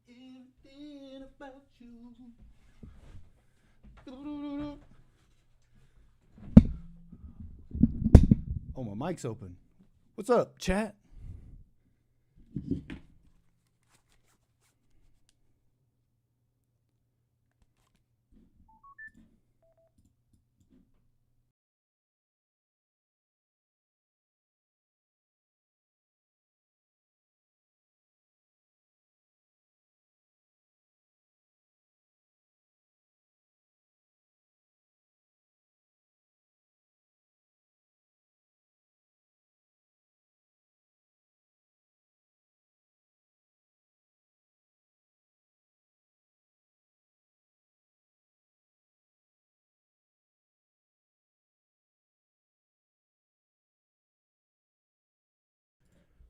Everything about you. Oh, my mic's open. What's up, chat?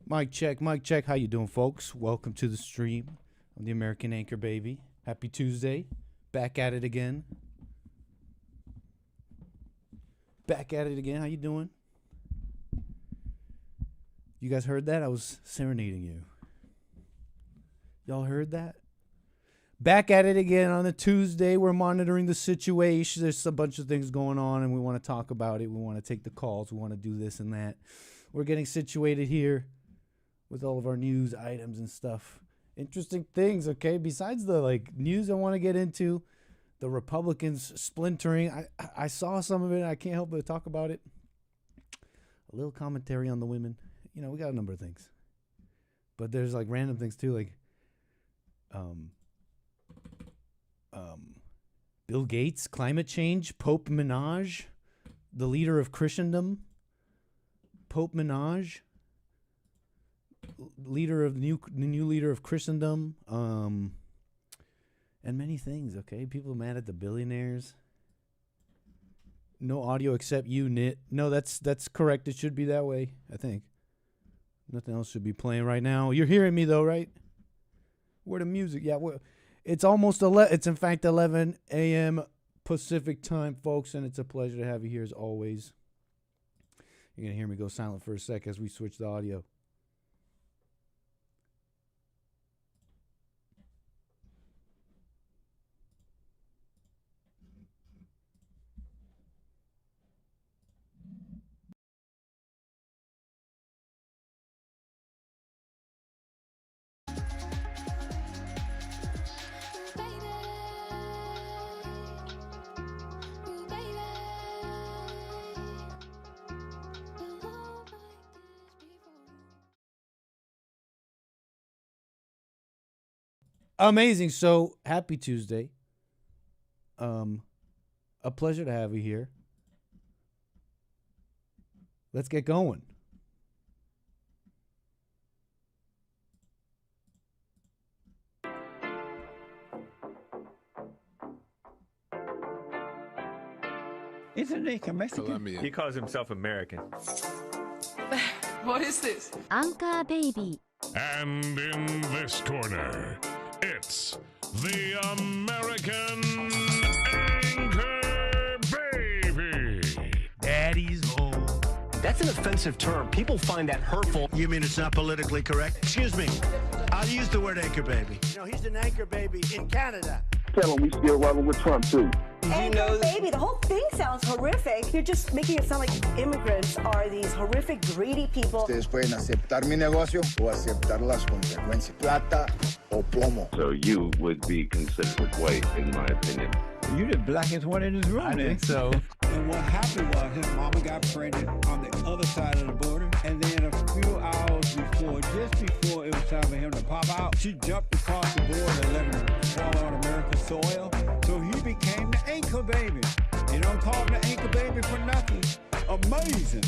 Mic check, mic check. How you doing, folks? Welcome to the stream. I'm the American Anchor Baby. Happy Tuesday. Back at it again. Back at it again. How you doing? You guys heard that? I was serenading you. Y'all heard that? Back at it again on a Tuesday. We're monitoring the situation. There's a bunch of things going on, and we want to talk about it. We want to take the calls. We want to do this and that. We're getting situated here with all of our news items and stuff. Interesting things, okay? Besides the news I want to get into, the Republicans splintering. I saw some of it. I can't help but talk about it. A little commentary on the women. You know, we got a number of things. But there's random things too, Bill Gates, climate change, Pope Minaj, the leader of Christendom, Pope Minaj, leader of the new leader of Christendom, and many things. Okay, people mad at the billionaires. No audio except you, Nit. No, that's correct. It should be that way. I think nothing else should be playing right now. You're hearing me though, right? Where the music? Yeah, it's almost 11. It's in fact 11 a.m. Pacific time, folks, and it's a pleasure to have you here as always. You're gonna hear me go silent for a sec as we switch the audio. Amazing. So happy Tuesday. A pleasure to have you here. Let's get going. Isn't he Mexican? Colombian. He calls himself American. What is this? Anchor Baby. And in this corner, it's the American Anchor Baby. Daddy's home. That's an offensive term. People find that hurtful. You mean it's not politically correct? Excuse me. I'll use the word anchor baby. You know, he's an anchor baby in Canada. Tell him we still rolling with Trump, too. Anchor baby, the whole thing sounds horrific. You're just making it sound like immigrants are these horrific, greedy people. Ustedes pueden aceptar mi negocio o aceptar las consecuencias. Plata o plomo. So you would be considered white, in my opinion. You the blackest one in this room. I think so. And what happened was his mama got pregnant on the other side of the border, and then a few hours before, just before it was time for him to pop out, she jumped across the border and let him fall on American soil. So he became the anchor baby. You don't call him the anchor baby for nothing. Amazing.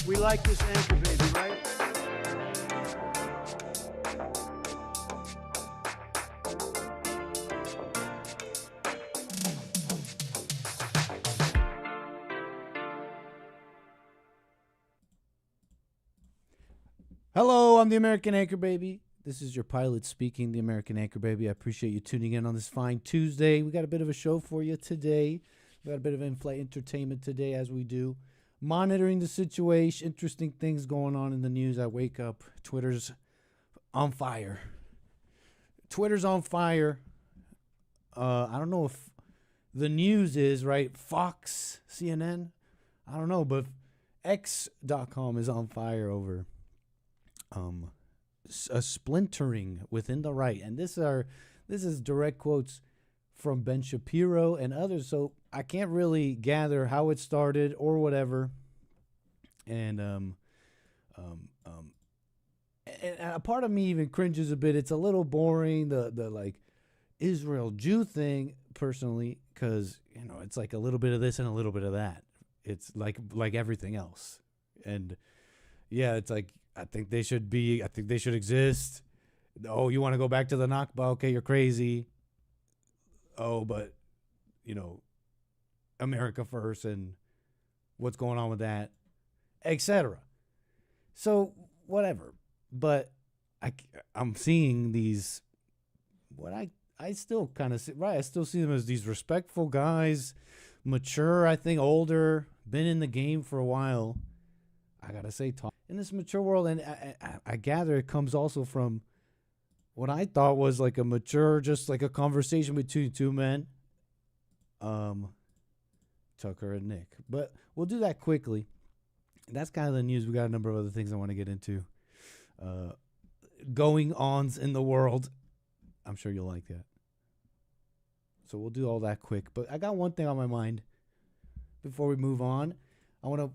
We like this anchor baby, right? Hello, I'm the American Anchor Baby. This is your pilot speaking, the American Anchor Baby. I appreciate you tuning in on this fine Tuesday. We got a bit of a show for you today. We got a bit of in-flight entertainment today, as we do. Monitoring the situation, interesting things going on in the news. I wake up, Twitter's on fire. Twitter's on fire. I don't know if the news is, right? Fox, CNN, I don't know, but X.com is on fire over a splintering within the right. And this is direct quotes from Ben Shapiro and others, so I can't really gather how it started or whatever. And a part of me even cringes a bit. It's a little boring, the like Israel Jew thing, personally, because it's like a little bit of this and a little bit of that. It's like everything else. And yeah, it's like I think they should exist. Oh, you want to go back to the Nakba? Okay, you're crazy. Oh, but America first, and what's going on with that, etc. So whatever. But I'm seeing these, what I still kind of see, right? I still see them as these respectful guys, mature, I think, older, been in the game for a while. I gotta say, talk in this mature world, and I gather it comes also from what I thought was like a mature, just like a conversation between two men, Tucker and Nick. But we'll do that quickly. That's kind of the news. We got a number of other things I want to get into. Going ons in the world. I'm sure you'll like that. So we'll do all that quick. But I got one thing on my mind before we move on. But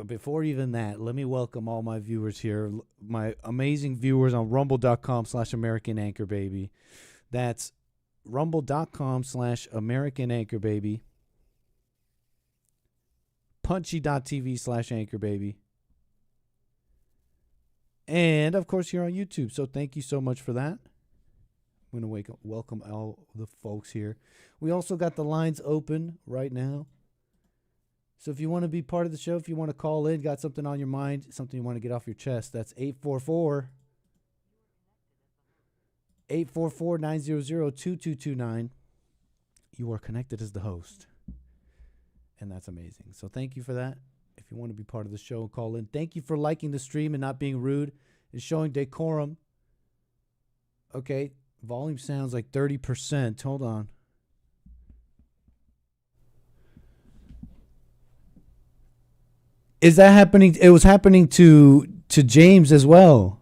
before even that, let me welcome all my viewers here, my amazing viewers on rumble.com/American Anchor Baby. That's rumble.com/American Anchor Baby. Punchy.tv/Anchor Baby. And, of course, here on YouTube. So thank you so much for that. I'm going to welcome all the folks here. We also got the lines open right now. So if you want to be part of the show, if you want to call in, got something on your mind, something you want to get off your chest, that's 844-900-2229. You are connected as the host. And that's amazing. So thank you for that. If you want to be part of the show, call in. Thank you for liking the stream and not being rude and showing decorum. Okay, volume sounds like 30%. Hold on. Is that happening? It was happening to James as well.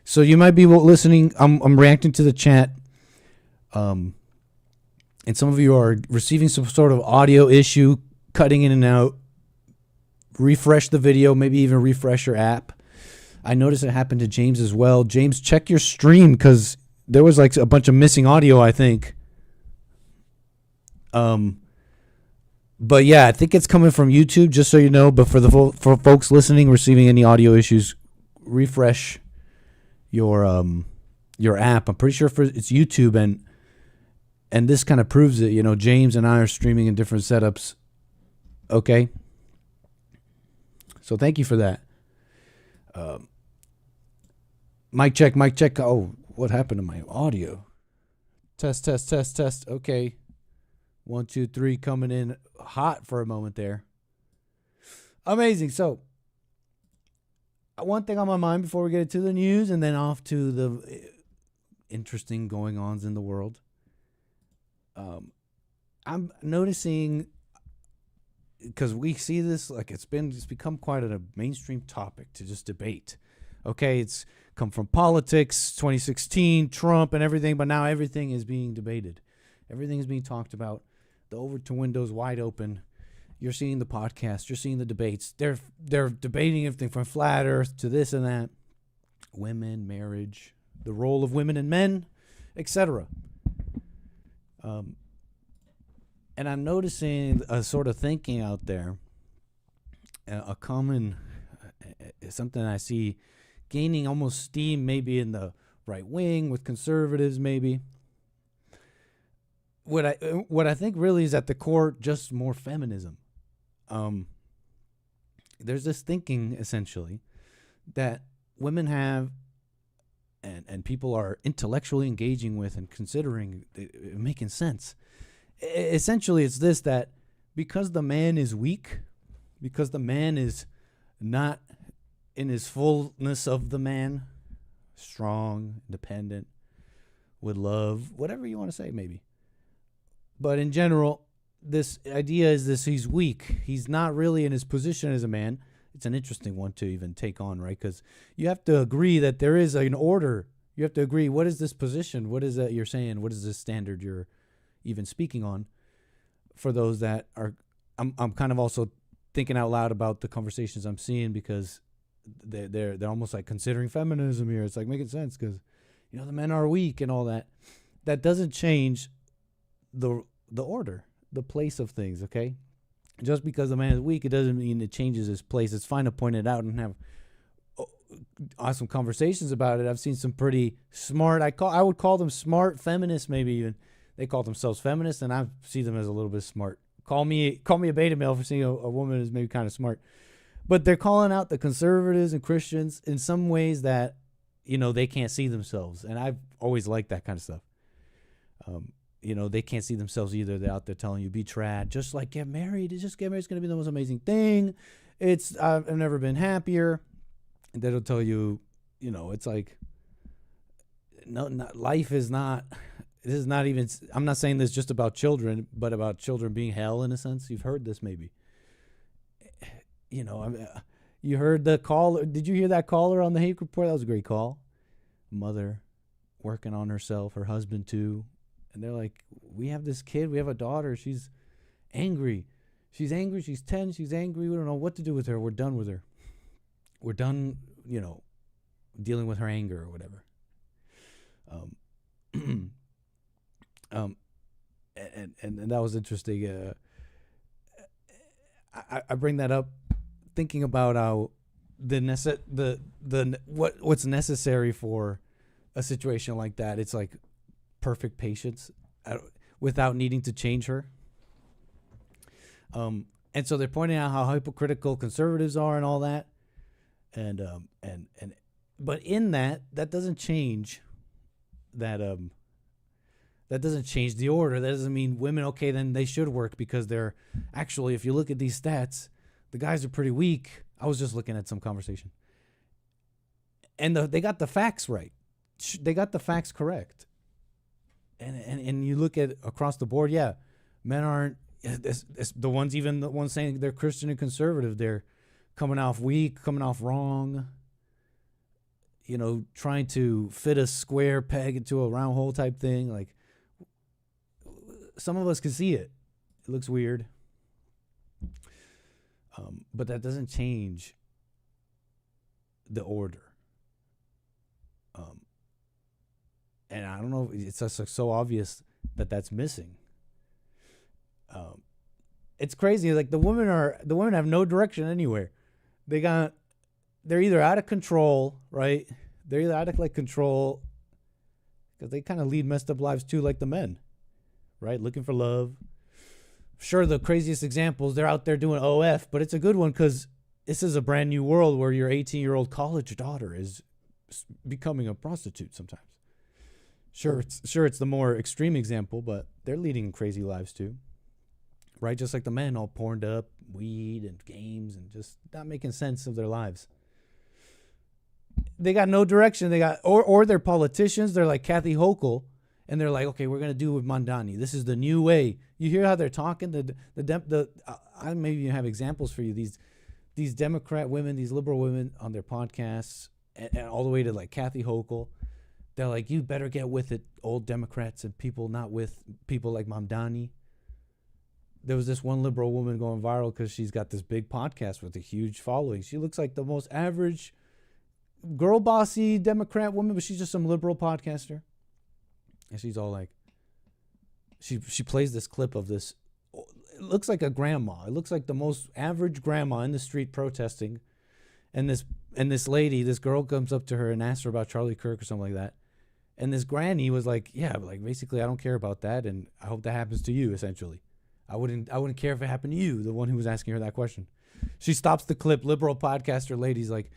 So you might be listening. I'm reacting to the chat. And some of you are receiving some sort of audio issue, cutting in and out. Refresh the video, maybe even refresh your app. I noticed it happened to James as well. James, check your stream because there was like a bunch of missing audio, I think. But yeah, I think it's coming from YouTube, just so you know. But for folks listening, receiving any audio issues, refresh your app. I'm pretty sure it's YouTube, and this kind of proves it. James and I are streaming in different setups. Okay. So thank you for that. Mic check. Oh, what happened to my audio? Test. Okay. 1, 2, 3 coming in hot for a moment there. Amazing. So one thing on my mind before we get into the news and then off to the interesting going-ons in the world. I'm noticing, because we see this, like it's become quite a mainstream topic to just debate. Okay, it's come from politics, 2016, Trump and everything, but now everything is being debated. Everything is being talked about. The Overton window's wide open. You're seeing the podcast. You're seeing the debates. They're debating everything from flat earth to this and that. Women, marriage, the role of women and men, etc. And I'm noticing a sort of thinking out there, a common, something I see gaining almost steam maybe in the right wing with conservatives maybe. What I think really is at the core just more feminism. There's this thinking essentially that women have and people are intellectually engaging with and considering making sense. Essentially, it's this, that because the man is weak, because the man is not in his fullness of the man, strong, independent, with love, whatever you want to say, maybe. But in general, this idea is this: he's weak. He's not really in his position as a man. It's an interesting one to even take on, right? Because you have to agree that there is an order. You have to agree, what is this position? What is that you're saying? What is this standard you're even speaking on? For those that are, I'm kind of also thinking out loud about the conversations I'm seeing, because they're almost like considering feminism here. It's like making sense because, you know, the men are weak and all that. That doesn't change the order, the place of things, okay? Just because the man is weak, it doesn't mean it changes his place. It's fine to point it out and have awesome conversations about it. I've seen some pretty smart, I would call them smart feminists, maybe even. They call themselves feminists, and I see them as a little bit smart. Call me a beta male for seeing a woman as maybe kind of smart. But they're calling out the conservatives and Christians in some ways that, you know, they can't see themselves. And I've always liked that kind of stuff. You know, they can't see themselves either. They're out there telling you, be trad, just like get married. Just get married. It's going to be the most amazing thing. I've never been happier. And that'll tell you, you know, it's like, no, life is not, this is not even, I'm not saying this just about children, but about children being hell in a sense. You've heard this maybe. You know, you heard the caller. Did you hear that caller on the hate report? That was a great call. Mother working on herself, her husband too. And they're like, we have this kid, we have a daughter. She's angry. She's angry. She's 10. She's angry. We don't know what to do with her. We're done with her. We're done, you know, dealing with her anger or whatever. And that was interesting. I bring that up thinking about how what's necessary for a situation like that. It's like perfect patience without needing to change her. And so they're pointing out how hypocritical conservatives are and all that. But in that doesn't change that doesn't change the order. That doesn't mean women, okay, then they should work because they're actually, if you look at these stats, the guys are pretty weak. I was just looking at some conversation. And they got the facts right. They got the facts correct. And you look at across the board, yeah, men aren't, it's the ones saying they're Christian and conservative, they're coming off weak, coming off wrong, you know, trying to fit a square peg into a round hole type thing. Like, some of us can see it. It looks weird. But that doesn't change the order. And I don't know, it's just so obvious that that's missing. It's crazy. Like the women have no direction anywhere. They're either out of control, right? They're either out of like control because they kind of lead messed up lives too, like the men, right? Looking for love. Sure, the craziest examples, they're out there doing OF, but it's a good one because this is a brand new world where your 18-year-old college daughter is becoming a prostitute sometimes. Sure, it's the more extreme example, but they're leading crazy lives too, right? Just like the men, all porned up, weed and games, and just not making sense of their lives. They got no direction. They got, or they're politicians. They're like Kathy Hochul, and they're like, okay, we're gonna do it with Mondani. This is the new way. You hear how they're talking. I maybe have examples for you. These Democrat women, these liberal women on their podcasts, and all the way to like Kathy Hochul. They're like, you better get with it, old Democrats and people not with people like Mamdani. There was this one liberal woman going viral because she's got this big podcast with a huge following. She looks like the most average girl bossy Democrat woman, but she's just some liberal podcaster. And she's all like, she plays this clip of this. It looks like a grandma. It looks like the most average grandma in the street protesting. And this lady, this girl comes up to her and asks her about Charlie Kirk or something like that. And this granny was like, yeah, like basically I don't care about that, and I hope that happens to you, essentially. I wouldn't care if it happened to you, the one who was asking her that question. She stops the clip, liberal podcaster lady's like,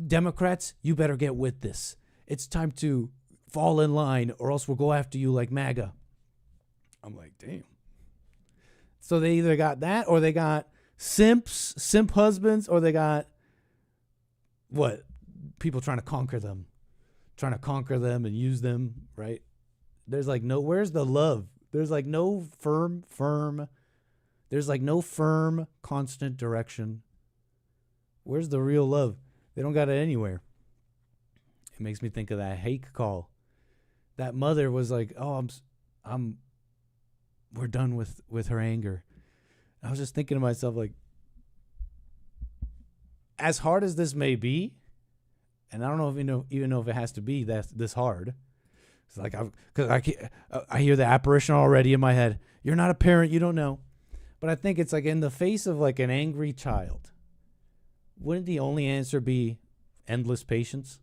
Democrats, you better get with this. It's time to fall in line or else we'll go after you like MAGA. I'm like, damn. So they either got that or they got simp husbands, or they got what? People trying to conquer them and use them, right? There's like no, where's the love? There's like no firm, there's like no firm, constant direction. Where's the real love? They don't got it anywhere. It makes me think of that hate call. That mother was like, "Oh, we're done with her anger." I was just thinking to myself, like, as hard as this may be, and I don't know if even know if it has to be this hard. It's like, I hear the apparition already in my head. You're not a parent, you don't know. But I think it's like in the face of like an angry child, wouldn't the only answer be endless patience?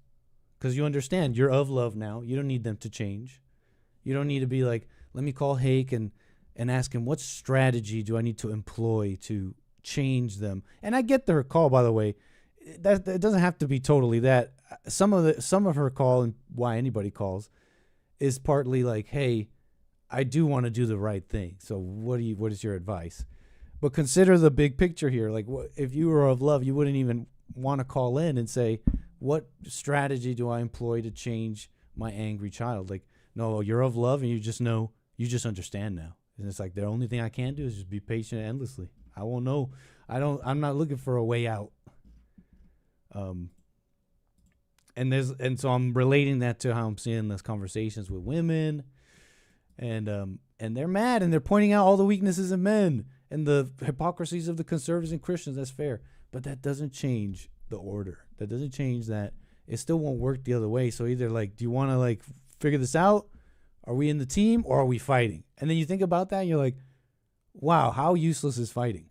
Because you understand you're of love now. You don't need them to change. You don't need to be like, let me call Hake and ask him, what strategy do I need to employ to change them? And I get their call, by the way. That it doesn't have to be totally that. Some of her call, and why anybody calls, is partly like, hey, I do want to do the right thing. So what is your advice? But consider the big picture here. Like, if you were of love, you wouldn't even want to call in and say, what strategy do I employ to change my angry child? Like, no, you're of love, and you just understand now. And it's like the only thing I can do is just be patient endlessly. I won't know. I'm not looking for a way out. And so I'm relating that to how I'm seeing those conversations with women, and they're mad and they're pointing out all the weaknesses in men and the hypocrisies of the conservatives and Christians. That's fair, but that doesn't change the order. That doesn't change that. It still won't work the other way. So either like, do you want to like figure this out? Are we in the team or are we fighting? And then you think about that and you're like, wow, how useless is fighting?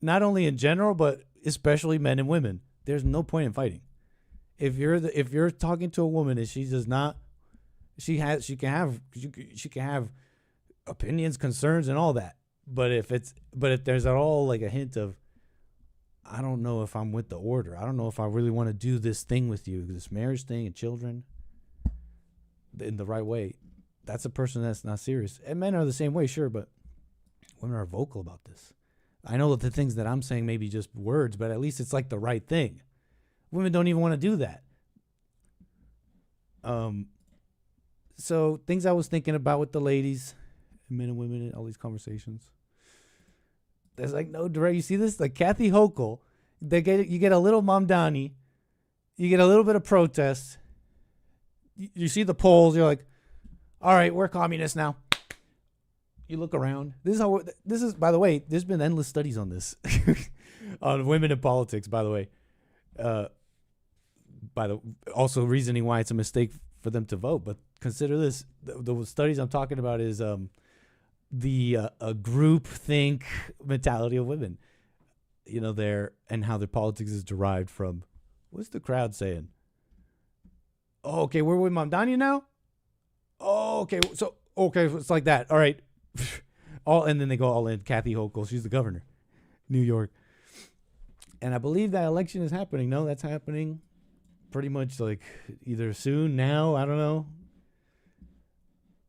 Not only in general, but especially men and women. There's no point in fighting. If you're talking to a woman and she does not, she can have opinions, concerns, and all that. But if there's at all like a hint of, I don't know if I'm with the order. I don't know if I really want to do this thing with you, this marriage thing and children, in the right way. That's a person that's not serious. And men are the same way, sure, but women are vocal about this. I know that the things that I'm saying may be just words, but at least it's like the right thing. Women don't even want to do that. So things I was thinking about with the ladies, men and women in all these conversations. There's like no direct. You see this? Like Kathy Hochul, you get a little Mamdani, you get a little bit of protest. You see the polls. You're like, all right, we're communists now. You look around. This is, by the way, there's been endless studies on this, on women in politics, by the way. Also reasoning why it's a mistake for them to vote. But consider this: the studies I'm talking about is the group think mentality of women. You know, and how their politics is derived from. What's the crowd saying? Oh, okay, we're with Mamdani now. Oh, okay, so it's like that. All right, and then they go all in. Kathy Hochul, she's the governor, New York. And I believe that election is happening. No, that's happening pretty much like either soon, now, I don't know.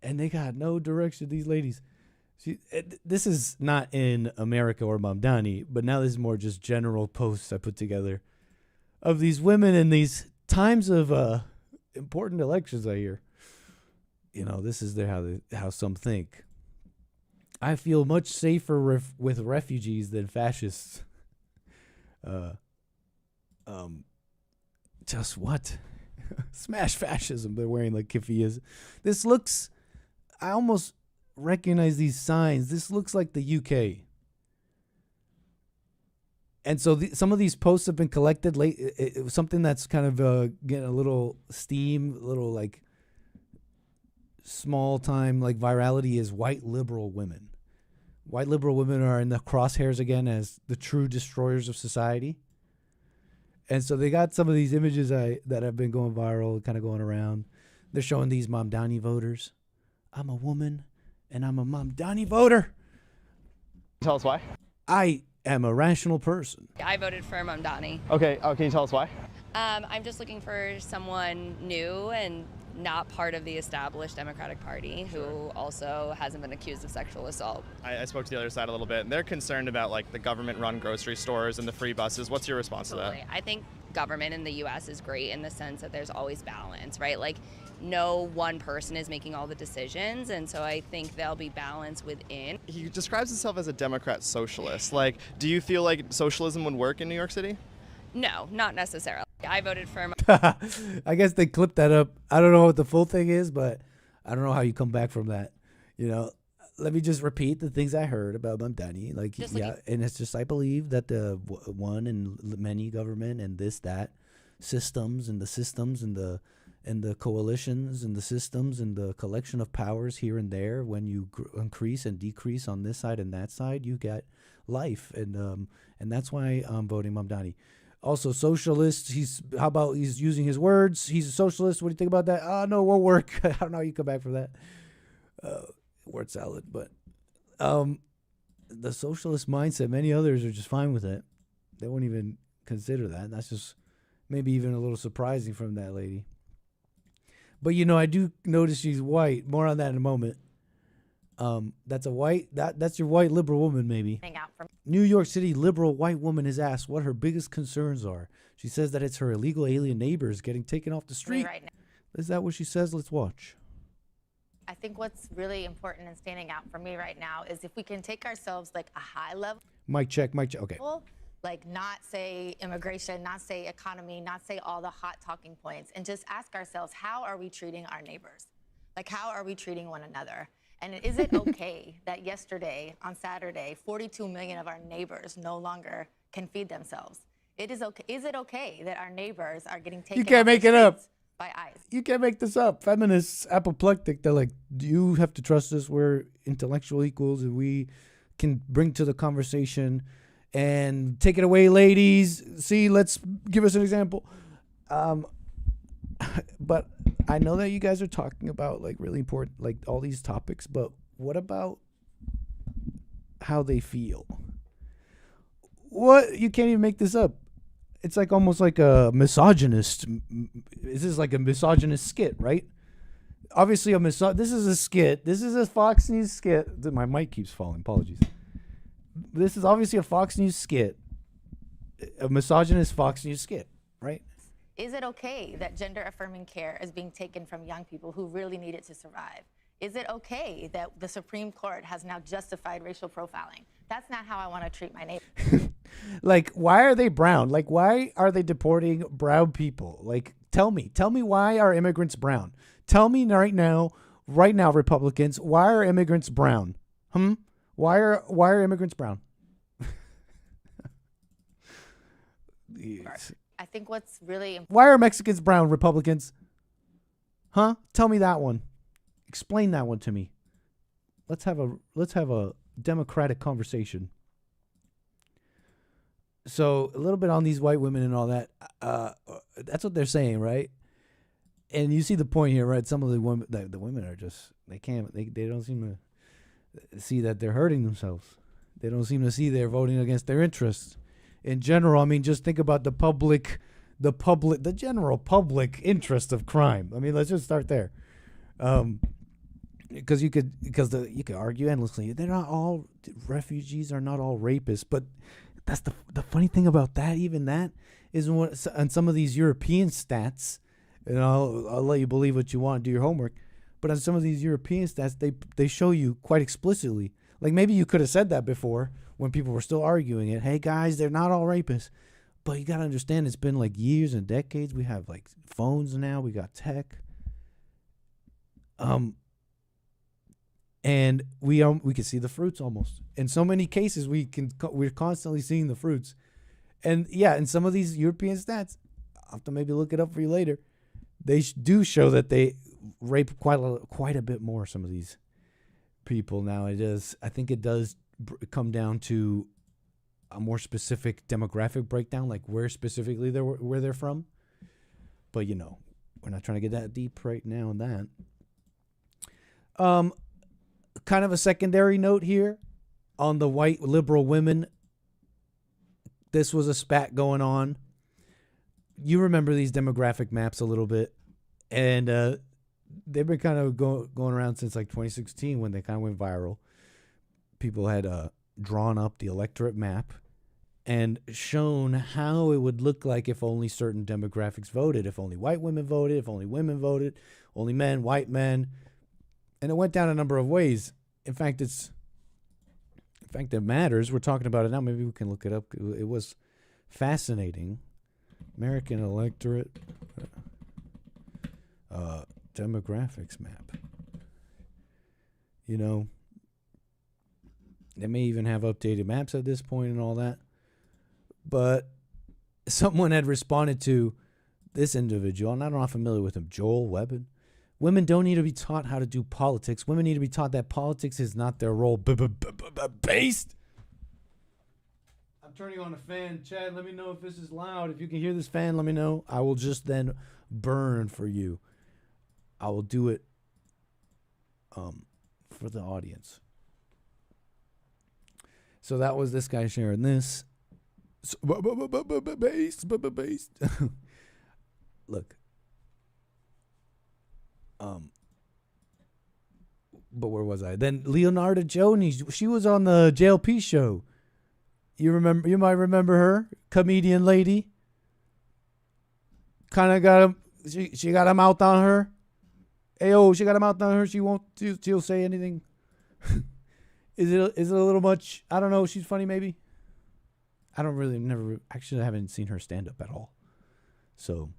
And they got no direction, these ladies. This is not in America or Mamdani, but now this is more just general posts I put together of these women in these times of important elections, I hear. You know, this is how some think. I feel much safer with refugees than fascists. Just what? Smash fascism. They're wearing like keffiyehs. This looks, I almost recognize these signs. This looks like the UK. And so some of these posts have been collected late. Something that's kind of getting a little steam, a little like small time like virality is white liberal women. White liberal women are in the crosshairs again as the true destroyers of society. And so they got some of these images that have been going viral, kind of going around. They're showing these Mamdani voters. I'm a woman, and I'm a Mamdani voter. Tell us why. I am a rational person. I voted for Mamdani. Okay, can you tell us why? I'm just looking for someone new and not part of the established Democratic Party, who also hasn't been accused of sexual assault. I spoke to the other side a little bit, and they're concerned about like the government-run grocery stores and the free buses. What's your response to that? I think government in the U.S. is great in the sense that there's always balance, right? Like, no one person is making all the decisions, and so I think there'll be balance within. He describes himself as a Democrat socialist. Like, do you feel like socialism would work in New York City? No, not necessarily. I voted for him. I guess they clipped that up. I don't know what the full thing is, but I don't know how you come back from that. You know, let me just repeat the things I heard about Mamdani. Like, and it's just I believe that the one and many government and this, that, systems and the coalitions and the systems and the collection of powers here and there, when you increase and decrease on this side and that side, you get life. And that's why I'm voting Mamdani. Also, socialist. He's using his words. He's a socialist. What do you think about that? Oh, no, it won't work. I don't know how you come back from that. Word salad. But the socialist mindset, many others are just fine with it. They won't even consider that. That's just maybe even a little surprising from that lady. But, you know, I do notice she's white. More on that in a moment. That's your white liberal woman, maybe. New York City liberal white woman is asked what her biggest concerns are. She says that it's her illegal alien neighbors getting taken off the street. Right now. Is that what she says? Let's watch. I think what's really important and standing out for me right now is if we can take ourselves like a high level. Mic check. Okay. Like not say immigration, not say economy, not say all the hot talking points, and just ask ourselves, how are we treating our neighbors? Like, how are we treating one another? And is it okay that yesterday, on Saturday, 42 million of our neighbors no longer can feed themselves? Is it okay that our neighbors are getting taken? You can't make it up by ICE? You can't make this up. Feminists, apoplectic. They're like, you have to trust us. We're intellectual equals, and we can bring to the conversation. And take it away, ladies. See, let's give us an example. But I know that you guys are talking about like really important, like all these topics, but what about how they feel? What? You can't even make this up. It's like almost like a misogynist. This is like a misogynist skit, right? Obviously, this is a skit. This is a Fox News skit. My mic keeps falling. Apologies. This is obviously a Fox News skit, a misogynist Fox News skit, right? Is it okay that gender-affirming care is being taken from young people who really need it to survive? Is it okay that the Supreme Court has now justified racial profiling? That's not how I want to treat my neighbor. Like, why are they brown? Like, why are they deporting brown people? Like, tell me why are immigrants brown? Tell me right now, Republicans, why are immigrants brown? Why are immigrants brown? Yes. I think what's really important. Why are Mexicans brown, Republicans? Huh? Tell me that one. Explain that one to me. Let's have a democratic conversation. So a little bit on these white women and all that. That's what they're saying, right? And you see the point here, right? Some of the women are just they don't seem to see that they're hurting themselves. They don't seem to see they're voting against their interests. In general, I mean, just think about the general public interest of crime. I mean, let's just start there. Because you could argue endlessly. They're not all refugees are not all rapists, but that's the funny thing about that. Even that is what on some of these European stats, and I'll let you believe what you want, do your homework. But on some of these European stats, they show you quite explicitly. Like maybe you could have said that before when people were still arguing it. Hey guys, they're not all rapists. But you got to understand, it's been like years and decades. We have like phones now. We got tech. And we can see the fruits almost. In so many cases, we're constantly seeing the fruits. And yeah, in some of these European stats, I'll have to maybe look it up for you later. They do show that they rape quite a bit more. Some of these people now. I think it does come down to a more specific demographic breakdown, like where specifically where they're from. But you know, we're not trying to get that deep right now on that. Kind of a secondary note here on the white liberal women. This was a spat going on. You remember these demographic maps a little bit, and they've been kind of going around since like 2016 when they kind of went viral. People had drawn up the electorate map and shown how it would look like if only certain demographics voted, if only white women voted, if only women voted, only men, white men. And it went down a number of ways. In fact, it matters. We're talking about it now. Maybe we can look it up. It was fascinating. American electorate demographics map. You know, they may even have updated maps at this point and all that. But someone had responded to this individual, and I'm not familiar with him, Joel Webben. Women don't need to be taught how to do politics. Women need to be taught that politics is not their role. Based. I'm turning on a fan. Chad, let me know if this is loud. If you can hear this fan, let me know. I will just then burn for you. I will do it for the audience. So that was this guy sharing this. Based. Look. But where was I? Then Leonardo Joni, she was on the JLP show. You might remember her, comedian lady. Kind of got him. She got a mouth on her. Ayo, she got a mouth on her. She'll say anything. Is it a little much? I don't know. She's funny, maybe. I haven't seen her stand up at all. So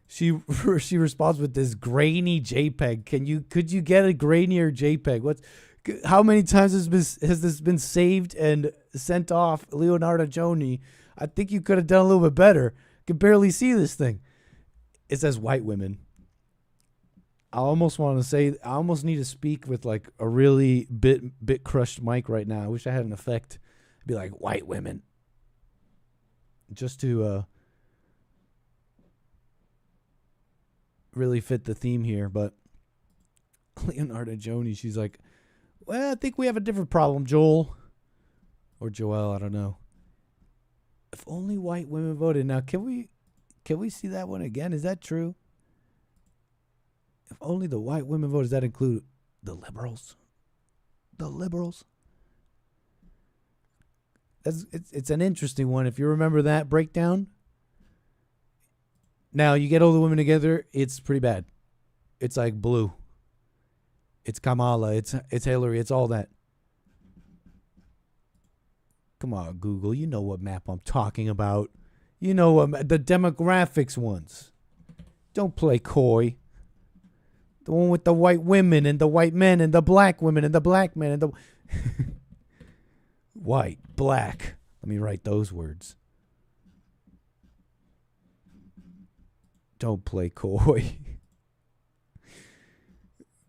she responds with this grainy JPEG. Could you get a grainier JPEG? How many times has this been saved and sent off? Leonardo Joni, I think you could have done a little bit better. Could barely see this thing. It says white women. I almost need to speak with like a really bit crushed mic right now. I wish I had an effect. Be like white women. Just to really fit the theme here, but Leonardo Joni, she's like, well, I think we have a different problem, Joel. Or Joel, I don't know. If only white women voted. Now, can we see that one again? Is that true? If only the white women vote, does that include the liberals? The liberals? It's an interesting one. If you remember that breakdown. Now, you get all the women together, it's pretty bad. It's like blue. It's Kamala. It's Hillary. It's all that. Come on, Google. You know what map I'm talking about. You know what the demographics ones. Don't play coy. The one with the white women and the white men and the black women and the black men and the... White, black. Let me write those words. Don't play coy.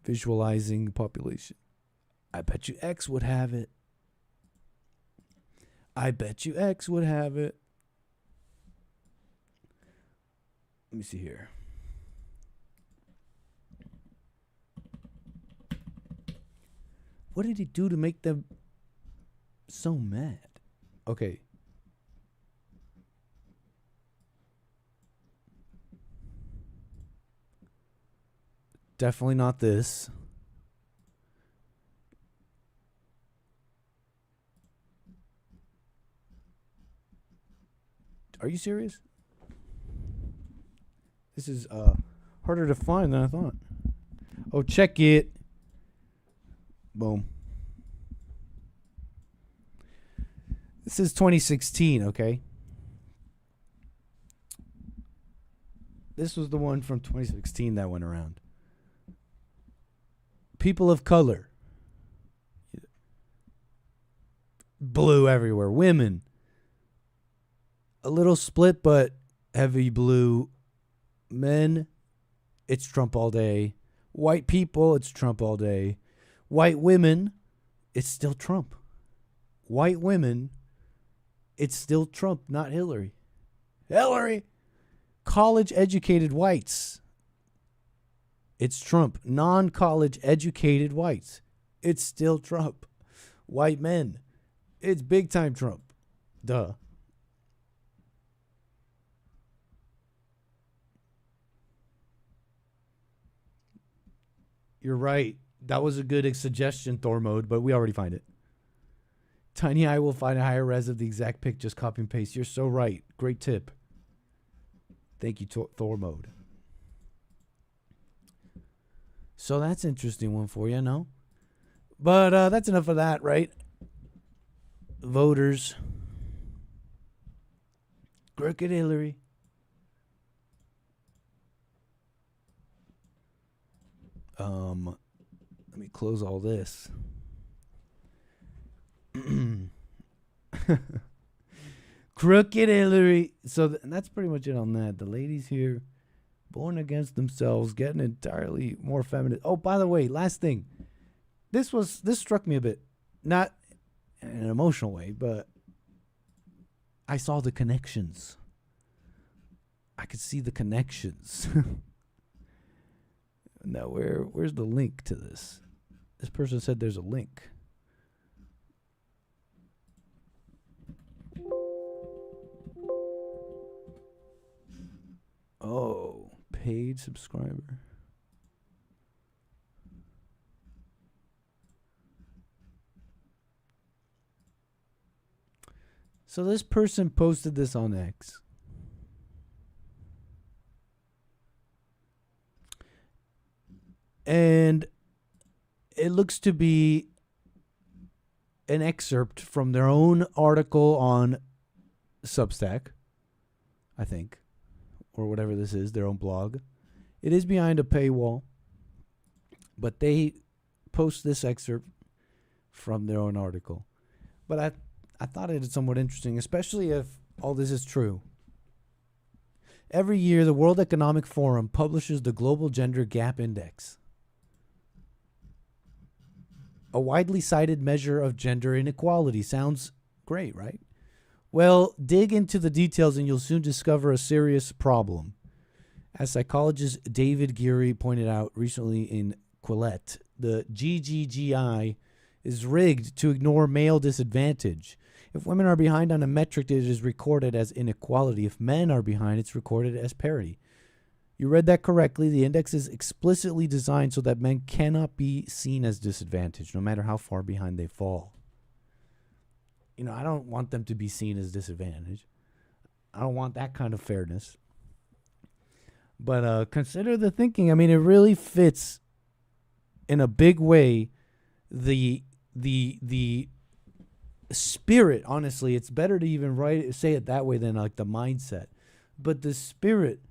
Visualizing population. I bet you X would have it. Let me see here. What did he do to make them so mad? Okay. Definitely not this. Are you serious? This is harder to find than I thought. Oh, check it. Boom. This is 2016, okay? This was the one from 2016 that went around. People of color. Blue everywhere. Women. A little split, but heavy blue. Men, it's Trump all day. White people, it's Trump all day. White women, it's still Trump. White women, it's still Trump, not Hillary. Hillary! College educated whites, it's Trump. Non-college educated whites, it's still Trump. White men, it's big time Trump. Duh. You're right. That was a good suggestion, Thor mode, but we already find it. Tiny Eye will find a higher res of the exact pic, just copy and paste. You're so right. Great tip. Thank you, Thor mode. So that's an interesting one for you, no? But that's enough of that, right? Voters. Crooked Hillary. Let me close all this. Crooked Hillary. So that's pretty much it on that. The ladies here, born against themselves, getting entirely more feminine. Oh, by the way, last thing. This struck me a bit, not in an emotional way, but I saw the connections. I could see the connections. Now, where's the link to this? This person said there's a link. Oh, paid subscriber. So this person posted this on X. And it looks to be an excerpt from their own article on Substack, I think, or whatever this is, their own blog. It is behind a paywall, but they post this excerpt from their own article. But I thought it is somewhat interesting, especially if all this is true. Every year, the World Economic Forum publishes the Global Gender Gap Index, a widely cited measure of gender inequality. Sounds great, right? Well, dig into the details and you'll soon discover a serious problem. As psychologist David Geary pointed out recently in Quillette, the GGGI is rigged to ignore male disadvantage. If women are behind on a metric, it is recorded as inequality. If men are behind, it's recorded as parity. You read that correctly. The index is explicitly designed so that men cannot be seen as disadvantaged, no matter how far behind they fall. You know, I don't want them to be seen as disadvantaged. I don't want that kind of fairness. But consider the thinking. I mean, it really fits in a big way the spirit. Honestly, it's better to even say it that way than like the mindset. But the spirit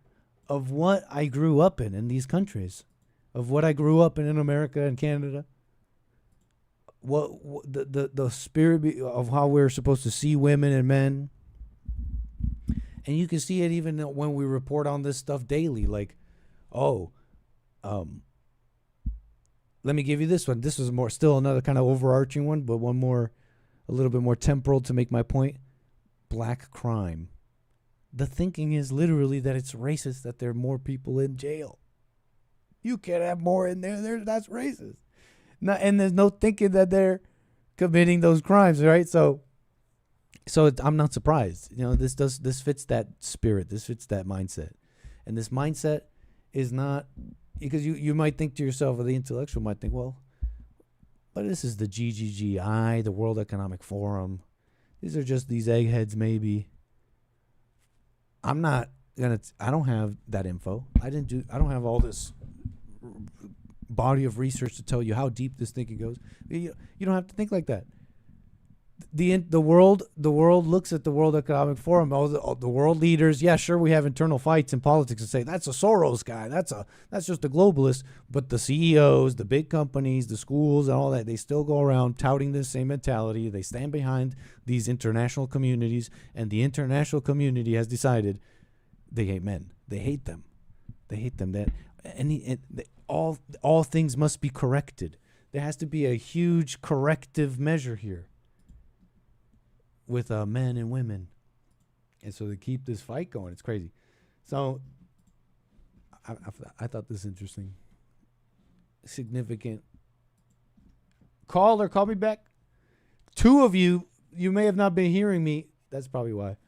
of what I grew up in these countries, of what I grew up in America and Canada, what the spirit of how we're supposed to see women and men. And you can see it even when we report on this stuff daily. Like, let me give you this one. This was still another kind of overarching one, but one more, a little bit more temporal to make my point. Black crime. The thinking is literally that it's racist that there are more people in jail. You can't have more in there. That's racist. And there's no thinking that they're committing those crimes, right? So I'm not surprised. You know, this fits that spirit. This fits that mindset. And this mindset is not, because you might think to yourself, or the intellectual might think, well, but this is the GGGI, the World Economic Forum. These are just these eggheads, maybe. I don't have that info. I don't have all this body of research to tell you how deep this thinking goes. You don't have to think like that. The world looks at the World Economic Forum, all the world leaders. Yeah, sure, we have internal fights in politics and say that's a Soros guy, that's just a globalist. But the CEOs, the big companies, the schools, and all that, they still go around touting this same mentality. They stand behind these international communities, and the international community has decided they hate men. They hate them. They hate them. All things must be corrected. There has to be a huge corrective measure here with men and women. And so they keep this fight going. It's crazy. So I thought this was interesting. Significant. Call me back. Two of you may have not been hearing me. That's probably why.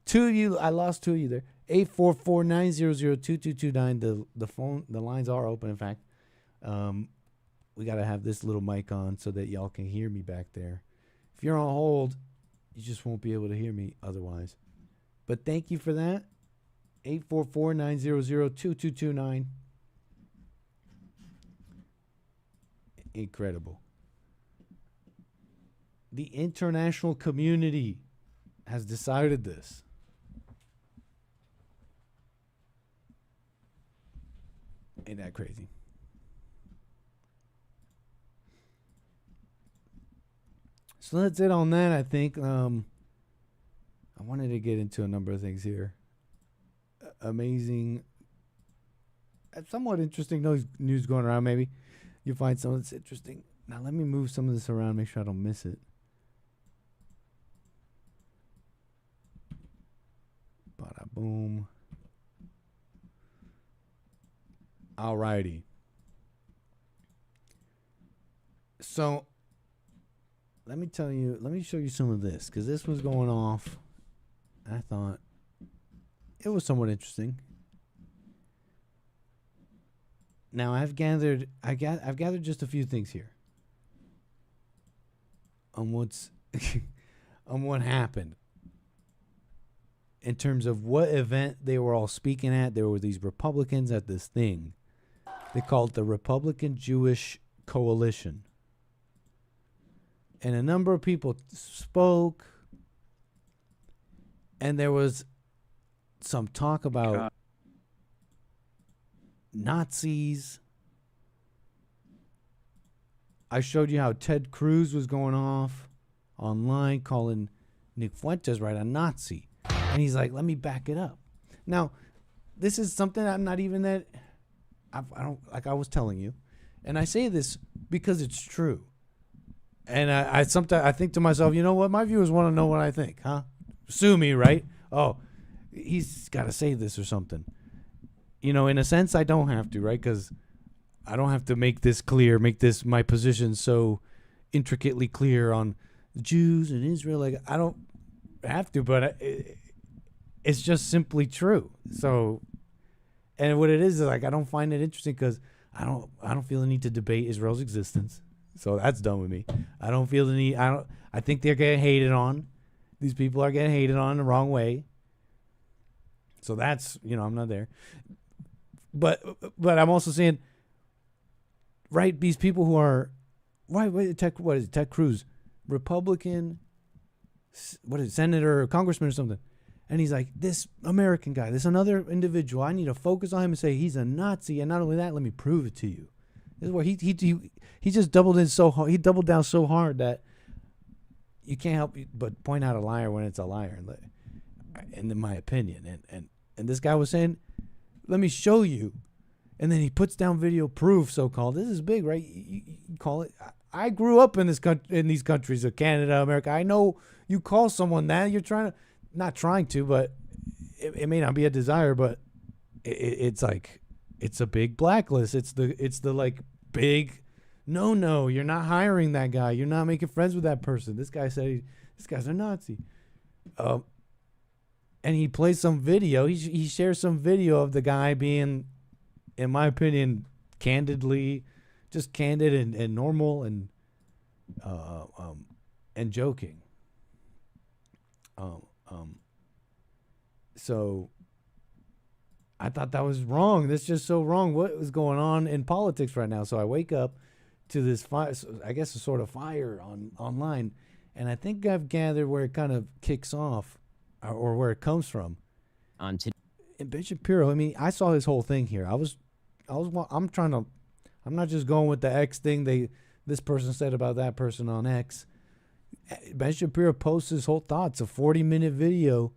Two of you, I lost two of you there. 844-900-2229. The lines are open, in fact. We got to have this little mic on so that y'all can hear me back there. If you're on hold, you just won't be able to hear me otherwise. But thank you for that. 844-900-2229. Incredible. The international community has decided this. Ain't that crazy? So that's it on that, I think. I wanted to get into a number of things here. Amazing. Somewhat interesting news going around, maybe. You'll find some that's interesting. Now, let me move some of this around, make sure I don't miss it. Bada boom. Alrighty. So, let me show you some of this, because this was going off. I thought it was somewhat interesting. Now I've gathered just a few things here on what's on what happened in terms of what event they were all speaking at. There were these Republicans at this thing. They called it the Republican Jewish Coalition. And a number of people spoke, and there was some talk about Nazis. I showed you how Ted Cruz was going off online calling Nick Fuentes a Nazi. And he's like, let me back it up. Now, this is something I'm not even that, I don't, like I was telling you. And I say this because it's true. And I sometimes I think to myself, you know what? My viewers want to know what I think, huh? Sue me, right? Oh, he's got to say this or something. You know, in a sense, I don't have to, right? Because I don't have to make this clear, make this my position so intricately clear on Jews and Israel. Like, I don't have to, but it's just simply true. So, and what it is like, I don't find it interesting because I don't feel the need to debate Israel's existence. So that's done with me. I don't feel the need. I think they're getting hated on. These people are getting hated on the wrong way. So that's, I'm not there. But I'm also saying, right, these people who are, what is it, Ted Cruz, Republican, senator or congressman or something. And he's like, this American guy, this another individual, I need to focus on him and say he's a Nazi. And not only that, let me prove it to you. This is where he just doubled in so hard. He doubled down so hard that you can't help but point out a liar when it's a liar, in my opinion. And this guy was saying, let me show you. And then he puts down video proof, so-called. This is big, right? You call it. I grew up in these countries of Canada, America. I know you call someone that, you're not trying to, but it may not be a desire, but it's like, it's a big blacklist. It's the like big, no, you're not hiring that guy. You're not making friends with that person. This guy said this guy's a Nazi. And he plays some video. He shares some video of the guy being, in my opinion, candid and normal and joking. So I thought that was wrong. That's just so wrong. What is going on in politics right now? So I wake up to this fire, I guess a sort of fire online, and I think I've gathered where it kind of kicks off, or where it comes from. And Ben Shapiro, I mean, I saw his whole thing here. I'm not just going with the X thing this person said about that person on X. Ben Shapiro posts his whole thoughts, a 40-minute video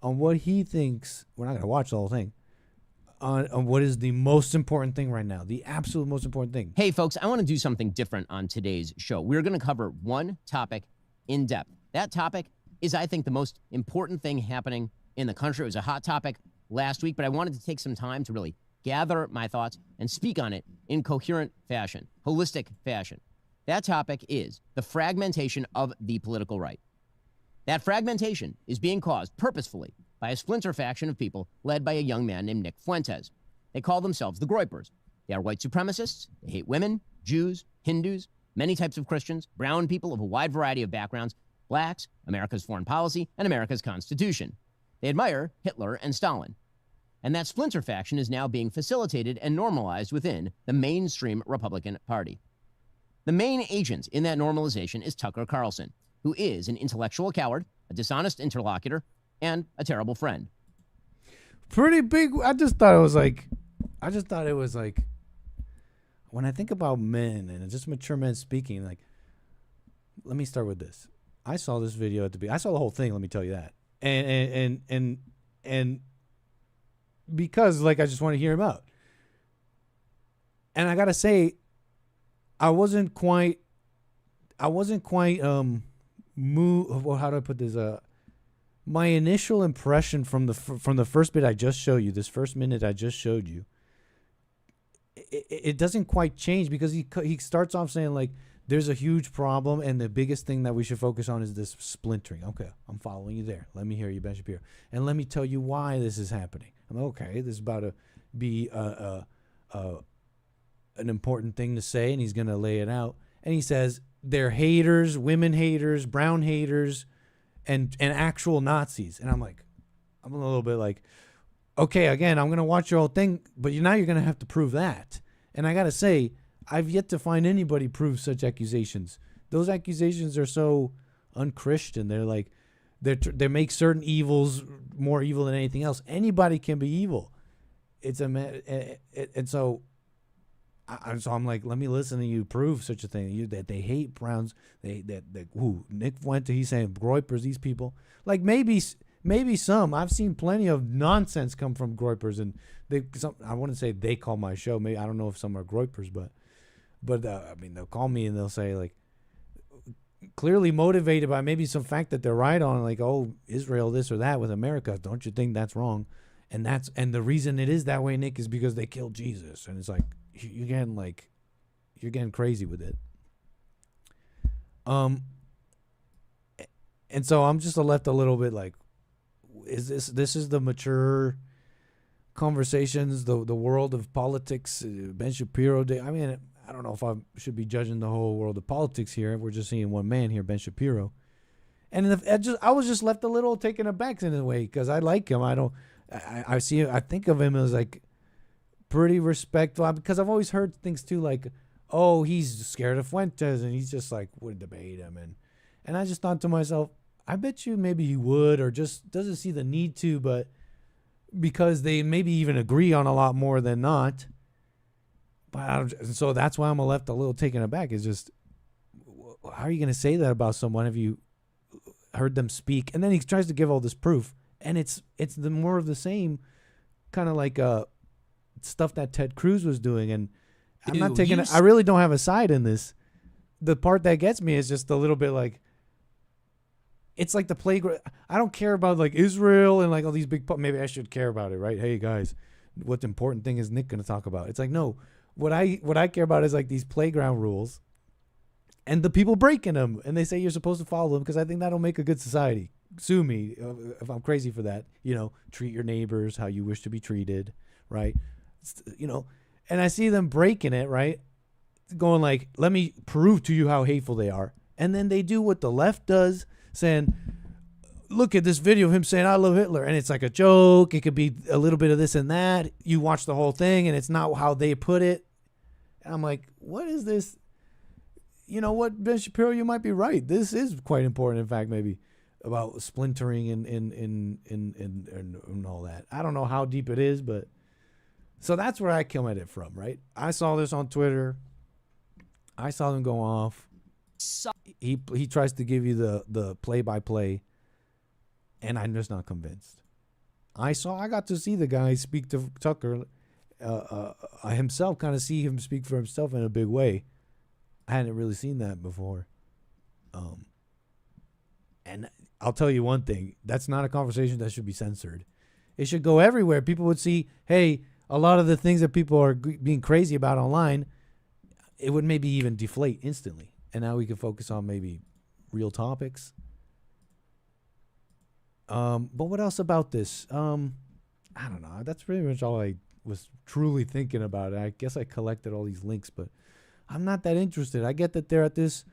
on what he thinks. We're not going to watch the whole thing. On what is the most important thing right now, the absolute most important thing. Hey, folks, I want to do something different on today's show. We're going to cover one topic in depth. That topic is, I think, the most important thing happening in the country. It was a hot topic last week, but I wanted to take some time to really gather my thoughts and speak on it in coherent fashion, holistic fashion. That topic is the fragmentation of the political right. That fragmentation is being caused purposefully by a splinter faction of people led by a young man named Nick Fuentes. They call themselves the Groypers. They are white supremacists. They hate women, Jews, Hindus, many types of Christians, brown people of a wide variety of backgrounds, blacks, America's foreign policy, and America's Constitution. They admire Hitler and Stalin. And that splinter faction is now being facilitated and normalized within the mainstream Republican Party. The main agent in that normalization is Tucker Carlson, who is an intellectual coward, a dishonest interlocutor, and a terrible friend. Pretty big. I just thought it was like, when I think about men and just mature men speaking, like, let me start with this. I saw this video I saw the whole thing. Let me tell you that. And because like I just want to hear him out. And I gotta say, I wasn't quite moved. Well, how do I put this? My initial impression from the first bit I just showed you, this first minute I just showed you, it doesn't quite change, because he starts off saying like there's a huge problem and the biggest thing that we should focus on is this splintering. Okay, I'm following you there. Let me hear you, Ben Shapiro, and let me tell you why this is happening. I'm like, okay, this is about to be an important thing to say, and he's going to lay it out. And he says they're haters, women haters, brown haters, and actual Nazis. And I'm a little bit like, okay, again, I'm going to watch your whole thing, but now you're going to have to prove that. And I got to say, I've yet to find anybody prove such accusations. Those accusations are so unchristian. They're like, they make certain evils more evil than anything else. Anybody can be evil. And so I'm like, let me listen to you prove such a thing. That they hate Browns. Nick Fuente, he's saying Groypers, these people. Like maybe some. I've seen plenty of nonsense come from Groypers, and I wouldn't say they call my show. Maybe I don't know if some are Groypers, but I mean they'll call me and they'll say like, clearly motivated by maybe some fact that they're right on, like, oh, Israel this or that with America. Don't you think that's wrong? And the reason it is that way, Nick, is because they killed Jesus. And it's like you're getting crazy with it. And so I'm just left a little bit like, is this is the mature conversations, the world of politics, Ben Shapiro day. I mean, I don't know if I should be judging the whole world of politics here. We're just seeing one man here, Ben Shapiro. And I was just left a little taken aback in a way, because I like him. I think of him as like pretty respectful, because I've always heard things too like, oh, he's scared of Fuentes and he's just like wouldn't debate him. And I just thought to myself, I bet you maybe he would, or just doesn't see the need to, but because they maybe even agree on a lot more than not. So that's why I'm left a little taken aback. Is just, how are you going to say that about someone? Have you heard them speak? And then he tries to give all this proof, and it's the more of the same, kind of like stuff that Ted Cruz was doing. And I'm not taking it. I really don't have a side in this. The part that gets me is just a little bit like, it's like the playground. I don't care about like Israel and like all these big. Maybe I should care about it, right? Hey guys, what the important thing is Nick going to talk about? It's like, no. What I care about is like these playground rules and the people breaking them, and they say you're supposed to follow them, because I think that'll make a good society. Sue me if I'm crazy for that. Treat your neighbors how you wish to be treated, right? And I see them breaking it, right? Going like, let me prove to you how hateful they are. And then they do what the left does, saying, look at this video of him saying, I love Hitler. And it's like a joke. It could be a little bit of this and that. You watch the whole thing, and it's not how they put it. And I'm like, what is this? You know what, Ben Shapiro, you might be right. This is quite important, in fact, maybe, about splintering and all that. I don't know how deep it is, but so that's where I come at it from, right? I saw this on Twitter. I saw them go off. He tries to give you the play-by-play, and I'm just not convinced. I got to see the guy speak to Tucker himself, kind of see him speak for himself in a big way. I hadn't really seen that before. And I'll tell you one thing, that's not a conversation that should be censored. It should go everywhere. People would see, hey, a lot of the things that people are being crazy about online, it would maybe even deflate instantly. And now we can focus on maybe real topics. But what else about this? I don't know. That's pretty much all I was truly thinking about it. I guess I collected all these links, but I'm not that interested. I get that they're at this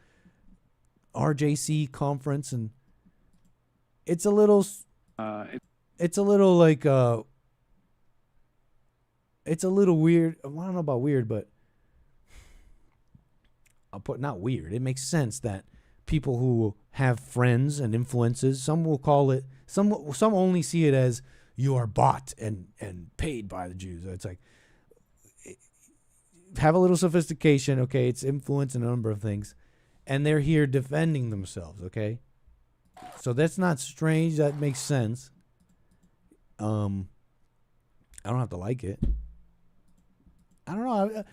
RJC conference, and it's a little it's a little like it's a little weird. I don't know about weird, but I'll put not weird. It makes sense that people who have friends and influences, some will call it, some only see it as you are bought and paid by the Jews. It's like, have a little sophistication, okay? It's influence in a number of things, and they're here defending themselves, okay? So that's not strange. That makes sense. I don't have to like it. I don't know.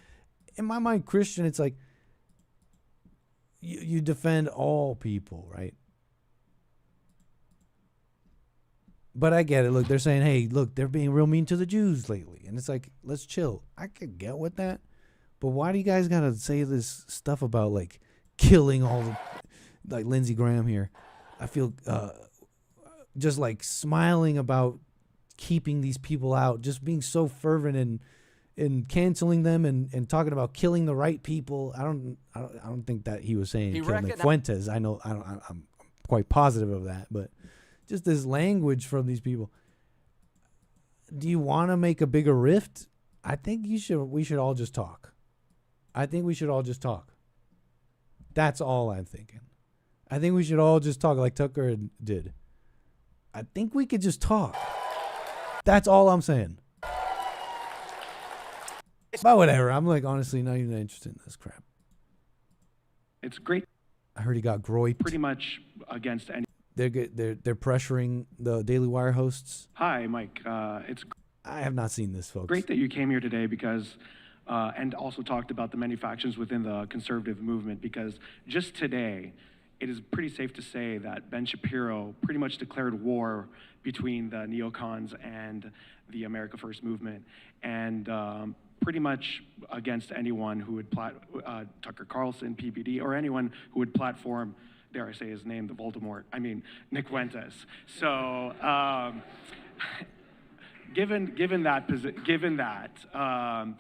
In my mind, Christian, it's like you defend all people, right? But I get it. Look, they're saying, hey, look, they're being real mean to the Jews lately. And it's like, let's chill. I could get with that. But why do you guys got to say this stuff about, like, killing all the, like, Lindsey Graham here? I feel just, like, smiling about keeping these people out, just being so fervent in canceling them and talking about killing the right people. I don't think that he was saying killing the Fuentes. I'm quite positive of that, but just this language from these people. Do you want to make a bigger rift? I think we should all just talk. I think we should all just talk. That's all I'm thinking. I think we should all just talk like Tucker did. I think we could just talk. That's all I'm saying. But whatever. I'm like honestly not even interested in this crap. It's great. I heard he got groiped. Pretty much against any. They're pressuring the Daily Wire hosts. Hi, Mike. It's. I have not seen this, folks. Great that you came here today because, and also talked about the many factions within the conservative movement, because just today, it is pretty safe to say that Ben Shapiro pretty much declared war between the neocons and the America First movement, and pretty much against anyone who would Tucker Carlson, PBD, or anyone who would platform, dare I say his name, the Voldemort, Nick Fuentes. So, given that, I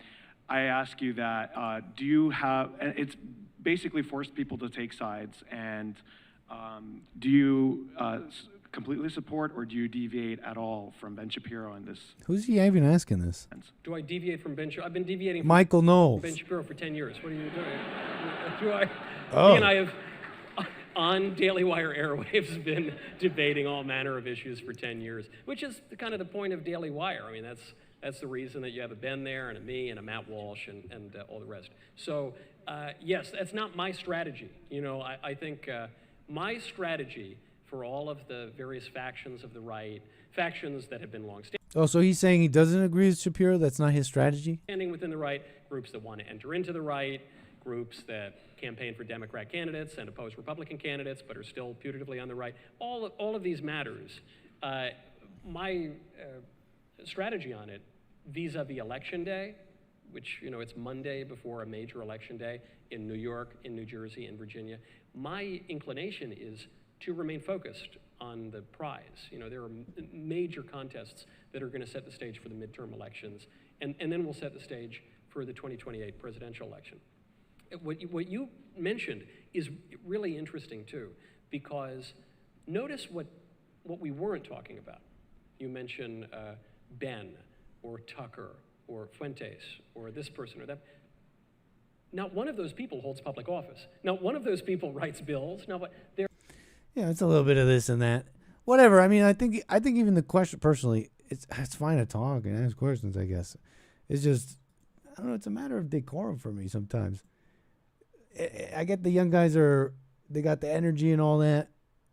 ask you that, do you have, it's basically forced people to take sides, and do you completely support, or do you deviate at all from Ben Shapiro in this? Who's he even asking this? Do I deviate from Ben Shapiro? I've been deviating Michael Knowles. from Ben Shapiro for 10 years. What are you doing? Oh. He and I have, on Daily Wire airwaves, been debating all manner of issues for 10 years, which is kind of the point of Daily Wire. I mean, that's the reason that you have a Ben there and a me and a Matt Walsh and all the rest. So, yes, that's not my strategy. You know, I think my strategy for all of the various factions of the right, factions that have been long-standing. Oh, so he's saying he doesn't agree with Shapiro? That's not his strategy? Standing within the right, groups that want to enter into the right, groups that campaign for Democrat candidates and oppose Republican candidates but are still putatively on the right. All of these matters. My strategy on it, vis-a-vis Election Day, which, you know, it's Monday before a major election day in New York, in New Jersey, in Virginia, my inclination is to remain focused on the prize. You know, there are major contests that are going to set the stage for the midterm elections, and then we'll set the stage for the 2028 presidential election. What you mentioned is really interesting, too, because notice what we weren't talking about. You mentioned Ben or Tucker or Fuentes or this person or that. Not one of those people holds public office. Not one of those people writes bills. Now, but they're Yeah, it's a little bit of this and that. Whatever. I mean, I think even the question personally, it's fine to talk and ask questions, I guess. It's just, I don't know, it's a matter of decorum for me sometimes. I get the young guys they got the energy and all that,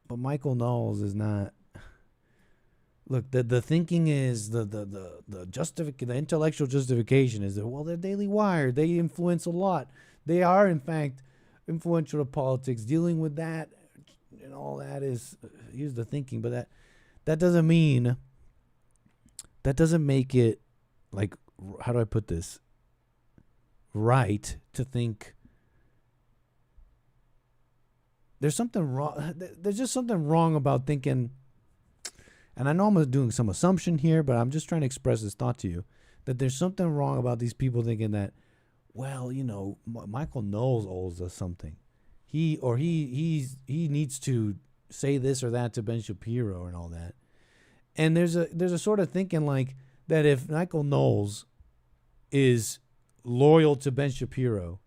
but Michael Knowles is not. Look, the thinking is the intellectual justification is that, well, they're Daily Wire, they influence a lot. They are in fact influential to politics. Dealing with that and all that is, here's the thinking, but that doesn't make it, like, how do I put this, right to think there's something wrong. There's just something wrong about thinking, and I know I'm doing some assumption here, but I'm just trying to express this thought to you, that there's something wrong about these people thinking that, well, you know, Michael Knowles owes us something. He needs to say this or that to Ben Shapiro and all that. And there's a sort of thinking like that if Michael Knowles is loyal to Ben Shapiro,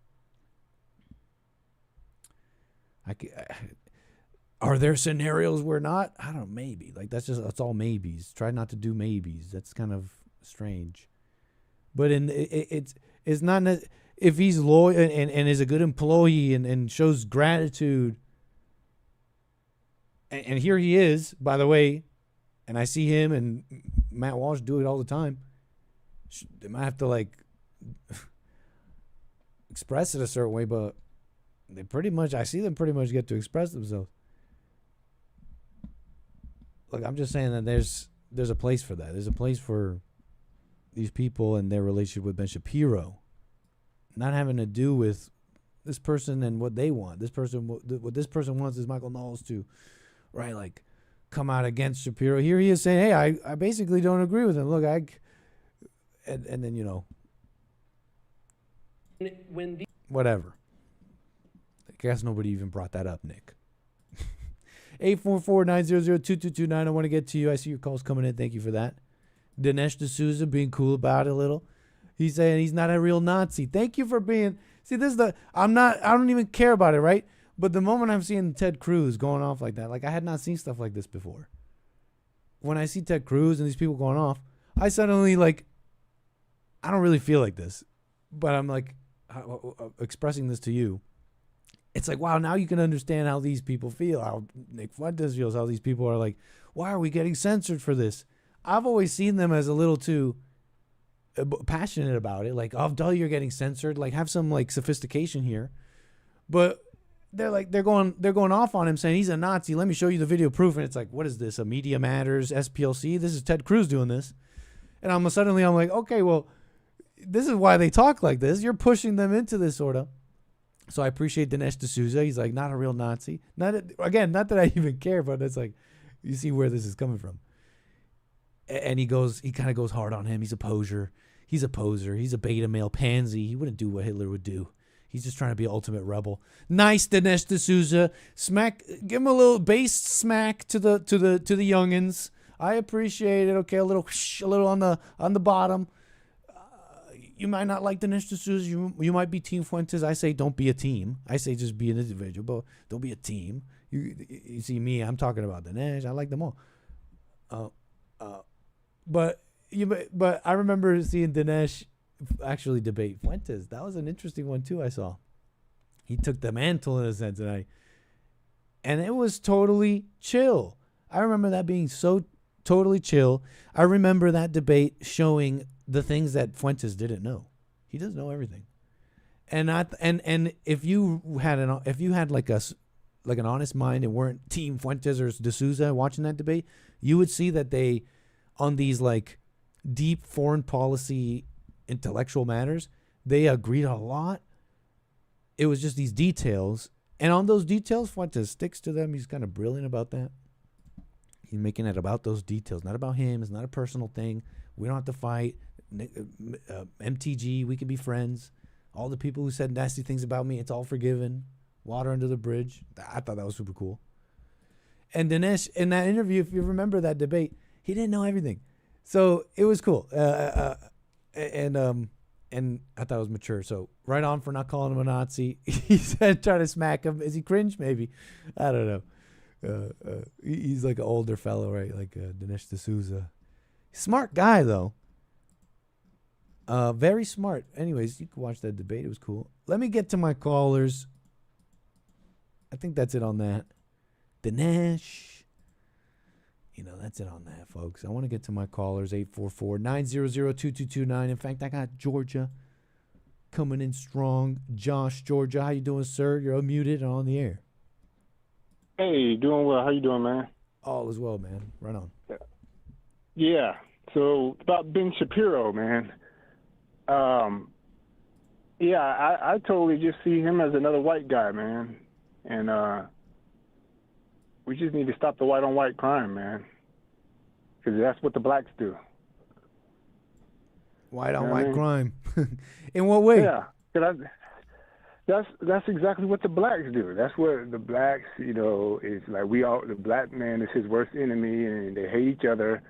are there scenarios where not? I don't know, maybe. Like that's all maybes. Try not to do maybes. That's kind of strange. But it's not if he's loyal and is a good employee and shows gratitude. And here he is, by the way, and I see him and Matt Walsh do it all the time. They might have to like express it a certain way, but I see them pretty much get to express themselves. Look, I'm just saying that there's a place for that. There's a place for these people and their relationship with Ben Shapiro, not having to do with this person and what they want. What this person wants is Michael Knowles to, right, like, come out against Shapiro. Here he is saying, hey, I basically don't agree with him. Look, and then, you know, whatever. I guess nobody even brought that up, Nick. 844-900-2229. I want to get to you. I see your calls coming in. Thank you for that. Dinesh D'Souza being cool about it a little. He's saying he's not a real Nazi. Thank you for being. See, this is I don't even care about it, right? But the moment I'm seeing Ted Cruz going off like that, like I had not seen stuff like this before. When I see Ted Cruz and these people going off, I suddenly like, I don't really feel like this, but I'm like expressing this to you. It's like, wow, now you can understand how these people feel, how Nick Fuentes feels, how these people are like, why are we getting censored for this? I've always seen them as a little too passionate about it. Like, oh, duh, you're getting censored. Like, have some like sophistication here. But they're going off on him saying he's a Nazi. Let me show you the video proof. And it's like, what is this? A Media Matters SPLC? This is Ted Cruz doing this. And I'm like, okay, well, this is why they talk like this. You're pushing them into this sort of. So I appreciate Dinesh D'Souza. He's like, not a real Nazi. Not that I even care, but it's like, you see where this is coming from. And he kind of goes hard on him. He's a poser. He's a beta male pansy. He wouldn't do what Hitler would do. He's just trying to be an ultimate rebel. Nice, Dinesh D'Souza. Give him a little bass smack to the youngins. I appreciate it. Okay, a little on the bottom. You might not like Dinesh D'Souza. You might be Team Fuentes. I say don't be a team. I say just be an individual, but don't be a team. You see me, I'm talking about Dinesh. I like them all. But I remember seeing Dinesh actually debate Fuentes. That was an interesting one too. I saw he took the mantle in a sense, and it was totally chill. I remember that being so totally chill. I remember that debate showing the things that Fuentes didn't know. He doesn't know everything, and if you had like an honest mind and weren't Team Fuentes or D'Souza watching that debate, you would see that they, on these like deep foreign policy intellectual matters, they agreed a lot. It was just these details, and on those details, Fuentes sticks to them. He's kind of brilliant about that. He's making it about those details, not about him. It's not a personal thing. We don't have to fight. MTG, we can be friends. All the people who said nasty things about me, it's all forgiven. Water under the bridge. I thought that was super cool. And Dinesh, in that interview, if you remember that debate, he didn't know everything. So it was cool. And I thought it was mature. So right on for not calling him a Nazi. He said trying to smack him. Is he cringe? Maybe. I don't know. He's like an older fellow, right? Like Dinesh D'Souza. Smart guy, though. Very smart. Anyways, you can watch that debate. It was cool. Let me get to my callers. I think that's it on that. Dinesh. That's it on that, folks. I want to get to my callers. 844-900-2229. In fact, I got Georgia coming in strong. Josh, Georgia, how you doing, sir? You're unmuted and on the air. Hey, doing well. How you doing, man? All is well, man. Right on. Yeah. So about Ben Shapiro, man. Yeah, I totally just see him as another white guy, man. And we just need to stop the white-on-white crime, man. Because that's what the blacks do. White on You know what white I mean? crime. In what way? Yeah, 'cause that's exactly what the blacks do. That's what the blacks, is like. The black man is his worst enemy, and they hate each other.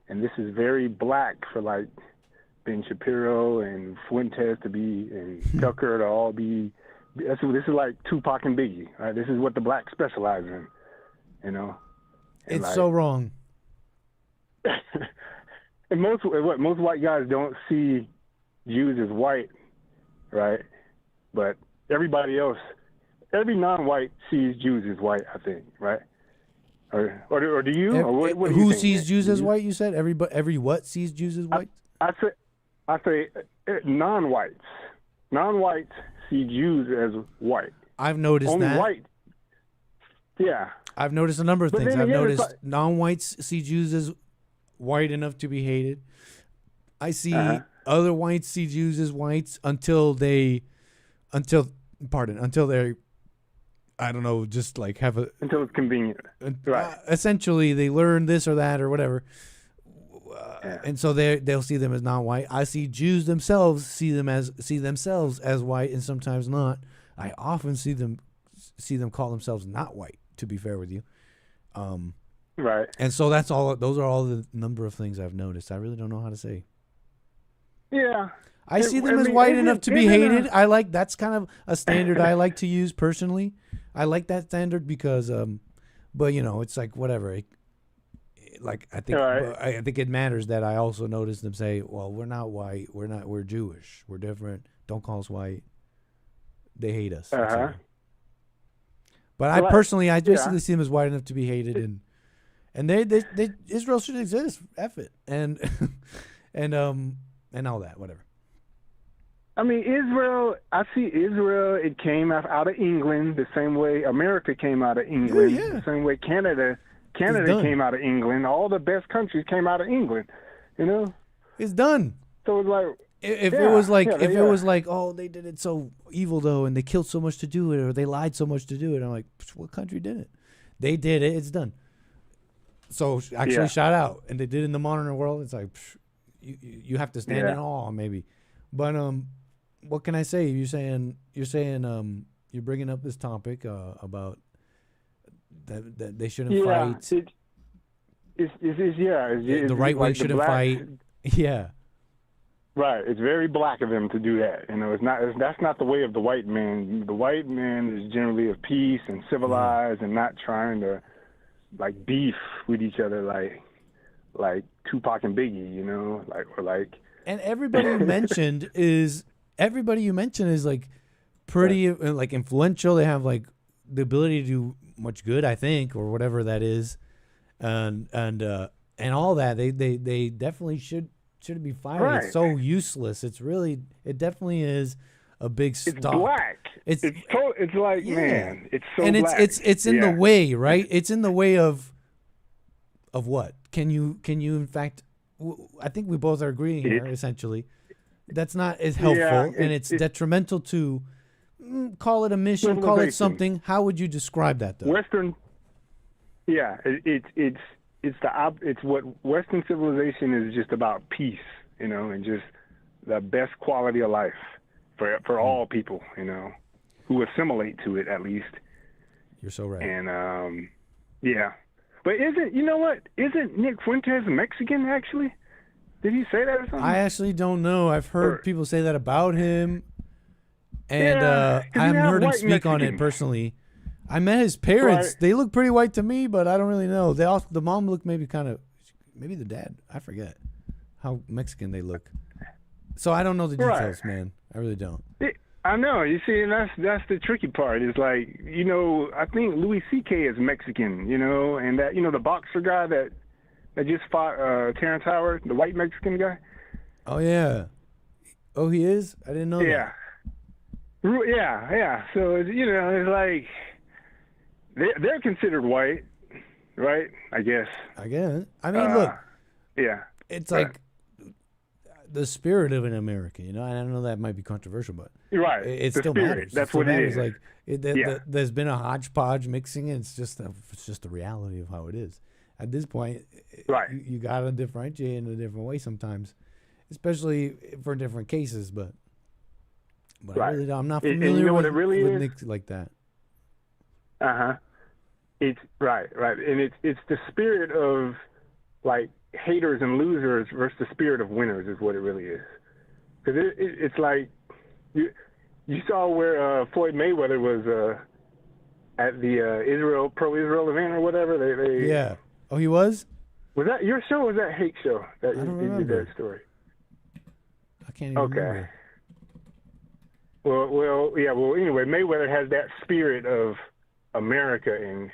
And this is very black for like Ben Shapiro and Fuentes to be, and Tucker to all be. This is like Tupac and Biggie. Right? This is what the blacks specialize in. And It's so wrong. And most white guys don't see Jews as white, right? But everybody else, every non-white sees Jews as white, I think, right? Or do you? Or what do you Who think, sees Nick? Jews Do as you? white? You said every what sees Jews as white? I say non-whites. Non-whites see Jews as white. I've noticed Only that. white. Yeah. I've noticed a number of But things. then I've again, it's noticed non-whites see Jews as white enough to be hated. I see other whites see Jews as whites until they're, I don't know, just like have a... Until it's convenient. Right. Essentially, they learn this or that or whatever. And so they'll see them as non-white. I see Jews themselves see themselves as white, and sometimes not. I often see them call themselves not white, to be fair with you. Right. And so that's all. Those are all the number of things I've noticed. I really don't know how to say. Yeah. I see them as white enough to be hated. That's kind of a standard I like to use personally. I like that standard because, but it's like whatever. I think it matters that I also notice them say, well, we're not white. We're Jewish. We're different. Don't call us white. They hate us. But I personally basically see them as white enough to be hated, and they Israel should exist. F it. And all that, whatever. I mean, Israel, I see Israel, it came out of England the same way America came out of England, the same way Canada came out of England. All the best countries came out of England, It's done. So it's like... If it was like, oh, they did it so evil, though, and they killed so much to do it, or they lied so much to do it, I'm like, what country did it? They did it. It's done. So actually shout out. And they did it in the modern world. It's like, you have to stand in awe, maybe. But what can I say? You're saying you're bringing up this topic about that they shouldn't fight. The right way shouldn't fight. Yeah. Right. It's very black of them to do that. That's not the way of the white man. The white man is generally of peace and civilized and not trying to like beef with each other like Tupac and Biggie, And everybody you mentioned is like pretty like influential. They have like the ability to do much good, I think, or whatever that is, and all that. They definitely shouldn't be fighting. Right. It's so useless. It definitely is a big stop. It's black. It's like, man, it's so and black. It's in the way, right? It's in the way of what? Can you in fact? I think we both are agreeing here. Essentially, that's not as helpful, and it's detrimental to. Call it a mission. Call it something. How would you describe that, though? Western. Yeah, it's what Western civilization is just about peace, and just the best quality of life for all people, who assimilate to it at least. You're so right. And but isn't Nick Fuentes Mexican actually? Did he say that or something? I actually don't know. I've heard people say that about him, and I haven't heard him speak on it personally. I met his parents. Right. They look pretty white to me, but I don't really know. The mom looked maybe the dad. I forget how Mexican they look. So I don't know the details, man. I really don't. I know. You see, and that's the tricky part. Is like, I think Louis C.K. is Mexican, and that the boxer guy that just fought Terrence Howard, the white Mexican guy. Oh yeah. Oh, he is? I didn't know that. Yeah. So it's like. They're considered white, right? I guess. I mean, look. Yeah. It's like the spirit of an America, and I don't know that might be controversial, but it still matters. That's what it is. Like there's been a hodgepodge mixing. It's just the reality of how it is. At this point, you got to differentiate in a different way sometimes, especially for different cases. But Right. I'm not And familiar you know what with, it really with is? Nick like that. It's right, and it's the spirit of like haters and losers versus the spirit of winners is what it really is. Because it's like you saw where Floyd Mayweather was at the pro-Israel event or whatever. They Yeah. Oh, he was? Was that your show or was that Hate Show that I don't you did remember. that story? I can't even remember. Well, yeah. Well, anyway, Mayweather has that spirit of America and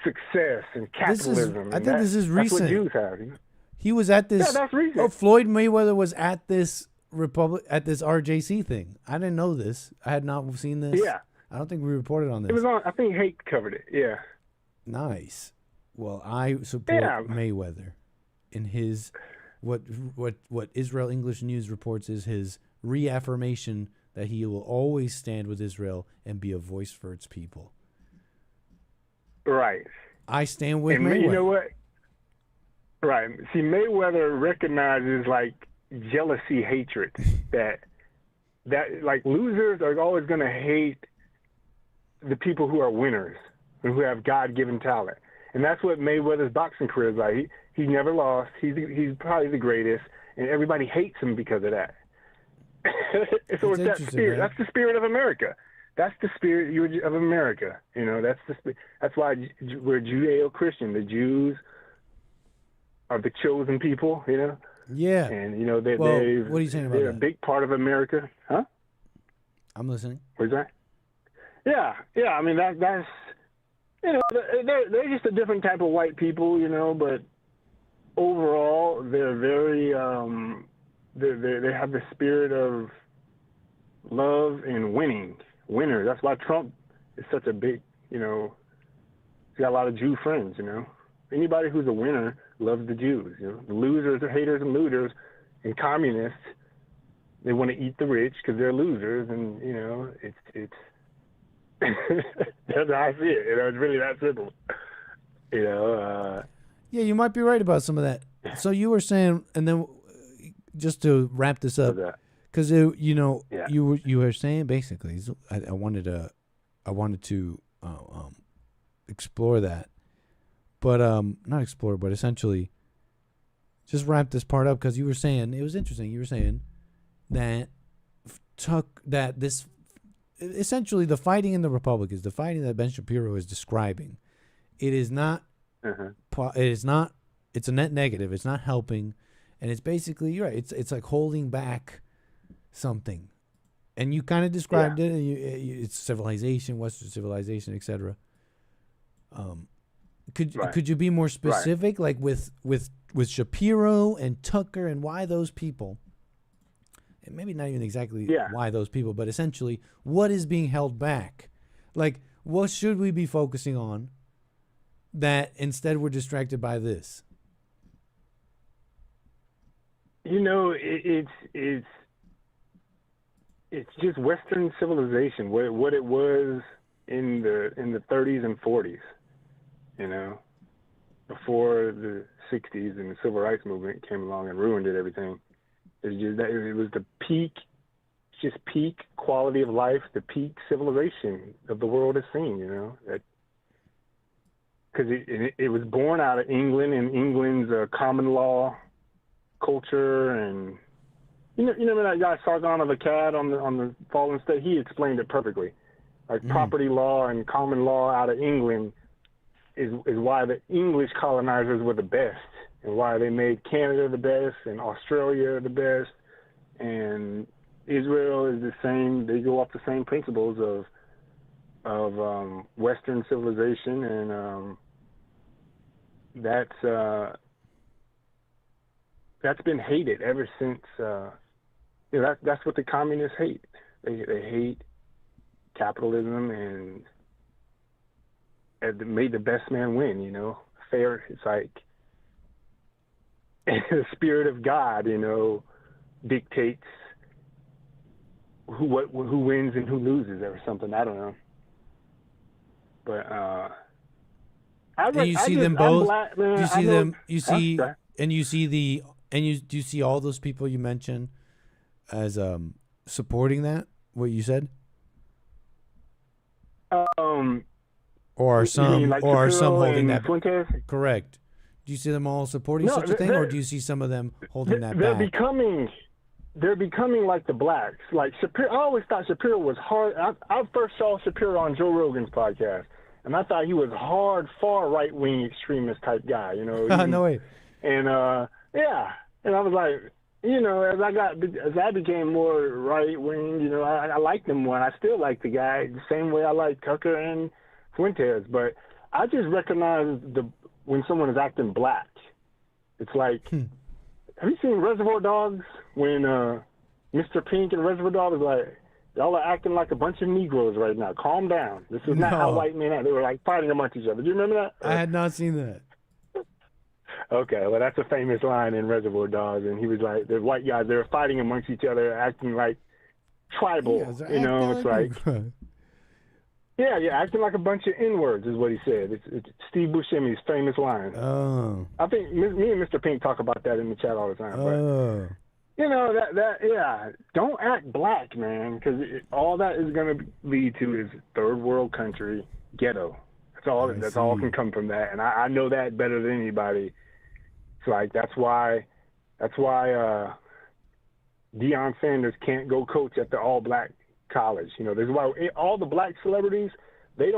success and capitalism. I think this is recent. That's what Jews have. You know? He was at this. Yeah, that's recent. Oh, Floyd Mayweather was at this RJC thing. I didn't know this. I had not seen this. Yeah. I don't think we reported on this. It was on. I think Hate covered it. Yeah. Nice. Well, I support Yeah. Mayweather in his what Israel English News reports is his reaffirmation that he will always stand with Israel and be a voice for its people. Right. I stand with and Mayweather. You know what? Right. See, Mayweather recognizes like jealousy, hatred. that like losers are always going to hate the people who are winners and who have God-given talent. And that's what Mayweather's boxing career is like. He never lost. He's probably the greatest, and everybody hates him because of that. So it's that spirit. Man. That's the spirit of America. That's the spirit of America. You know, that's why we're Judeo-Christian. The Jews are the chosen people. You know. Yeah. And you know what are you saying about they're that? a big part of America, huh? I'm listening. What's that? Yeah. I mean that's you know they're just a different type of white people, you know. But overall, they're very they have the spirit of love and winner. That's why Trump is such a big, you know, he's got a lot of Jew friends, you know. Anybody who's a winner loves the Jews, you know. The losers are haters and looters, and communists, they want to eat the rich because they're losers, and, you know, it's that's how I see it, you know. It's really that simple, you know. Yeah, you might be right about some of that. So you were saying, and then just to wrap this up, because you know, you were saying basically, I wanted to explore that, but not explore, but essentially just wrap this part up because you were saying it was interesting. You were saying that this essentially the fighting in the Republicans, the fighting that Ben Shapiro is describing, it is not. It is not. It's a net negative. It's not helping, and it's basically you're right. It's like holding back something, and you kind of described it. And it's civilization, Western civilization, etc. Could you be more specific, like with Shapiro and Tucker, and why those people? And maybe not even exactly why those people, but essentially what is being held back? Like what should we be focusing on? That instead we're distracted by this. You know, it's just Western civilization, what it was in the 30s and 40s, you know, before the 60s and the civil rights movement came along and ruined everything. It was the peak quality of life, the peak civilization of the world has seen, you know, that. Because it was born out of England and England's common law culture, and you know that guy Sargon of Akkad on the Fallen State. He explained it perfectly. Like property law and common law out of England is why the English colonizers were the best, and why they made Canada the best and Australia the best, and Israel is the same. They go off the same principles of Western civilization, and that's been hated ever since. You know, that's what the communists hate. They hate capitalism and made the best man win. You know, fair. It's like the spirit of God. You know, dictates who wins and who loses or something. I don't know. But and you see them both. You see them. You see, and you see the And do you see all those people you mentioned as supporting that? What you said? Or are some like or are some Shapiro holding and that? Fuentes? Correct. Do you see them all supporting No, such a thing, or do you see some of them holding that they're back? They're becoming like the blacks. Like Shapiro, I always thought Shapiro was hard. I first saw Shapiro on Joe Rogan's podcast, and I thought he was hard, far right wing extremist type guy. You know. No way. And yeah, and I was like, you know, as I became more right wing, you know, I liked him more. I still like the guy the same way I like Tucker and Fuentes, but I just recognize when someone is acting black. It's like, have you seen Reservoir Dogs when Mr. Pink and Reservoir Dogs was like, y'all are acting like a bunch of Negroes right now. Calm down. This is not how white men act. They were like fighting amongst each other. Do you remember that? I had not seen that. Okay, well, that's a famous line in Reservoir Dogs, and he was like, the white guys, they were fighting amongst each other, acting like tribal, you know, it's like, yeah, acting like a bunch of N-words is what he said. It's Steve Buscemi's famous line. Oh. I think me and Mr. Pink talk about that in the chat all the time, Oh. but, you know, yeah, don't act black, man, because all that is going to lead to is third world country, ghetto. That's all can come from that, and I know that better than anybody. It's like that's why Deion Sanders can't go coach at the all-black college. You know, there's why all the black celebrities they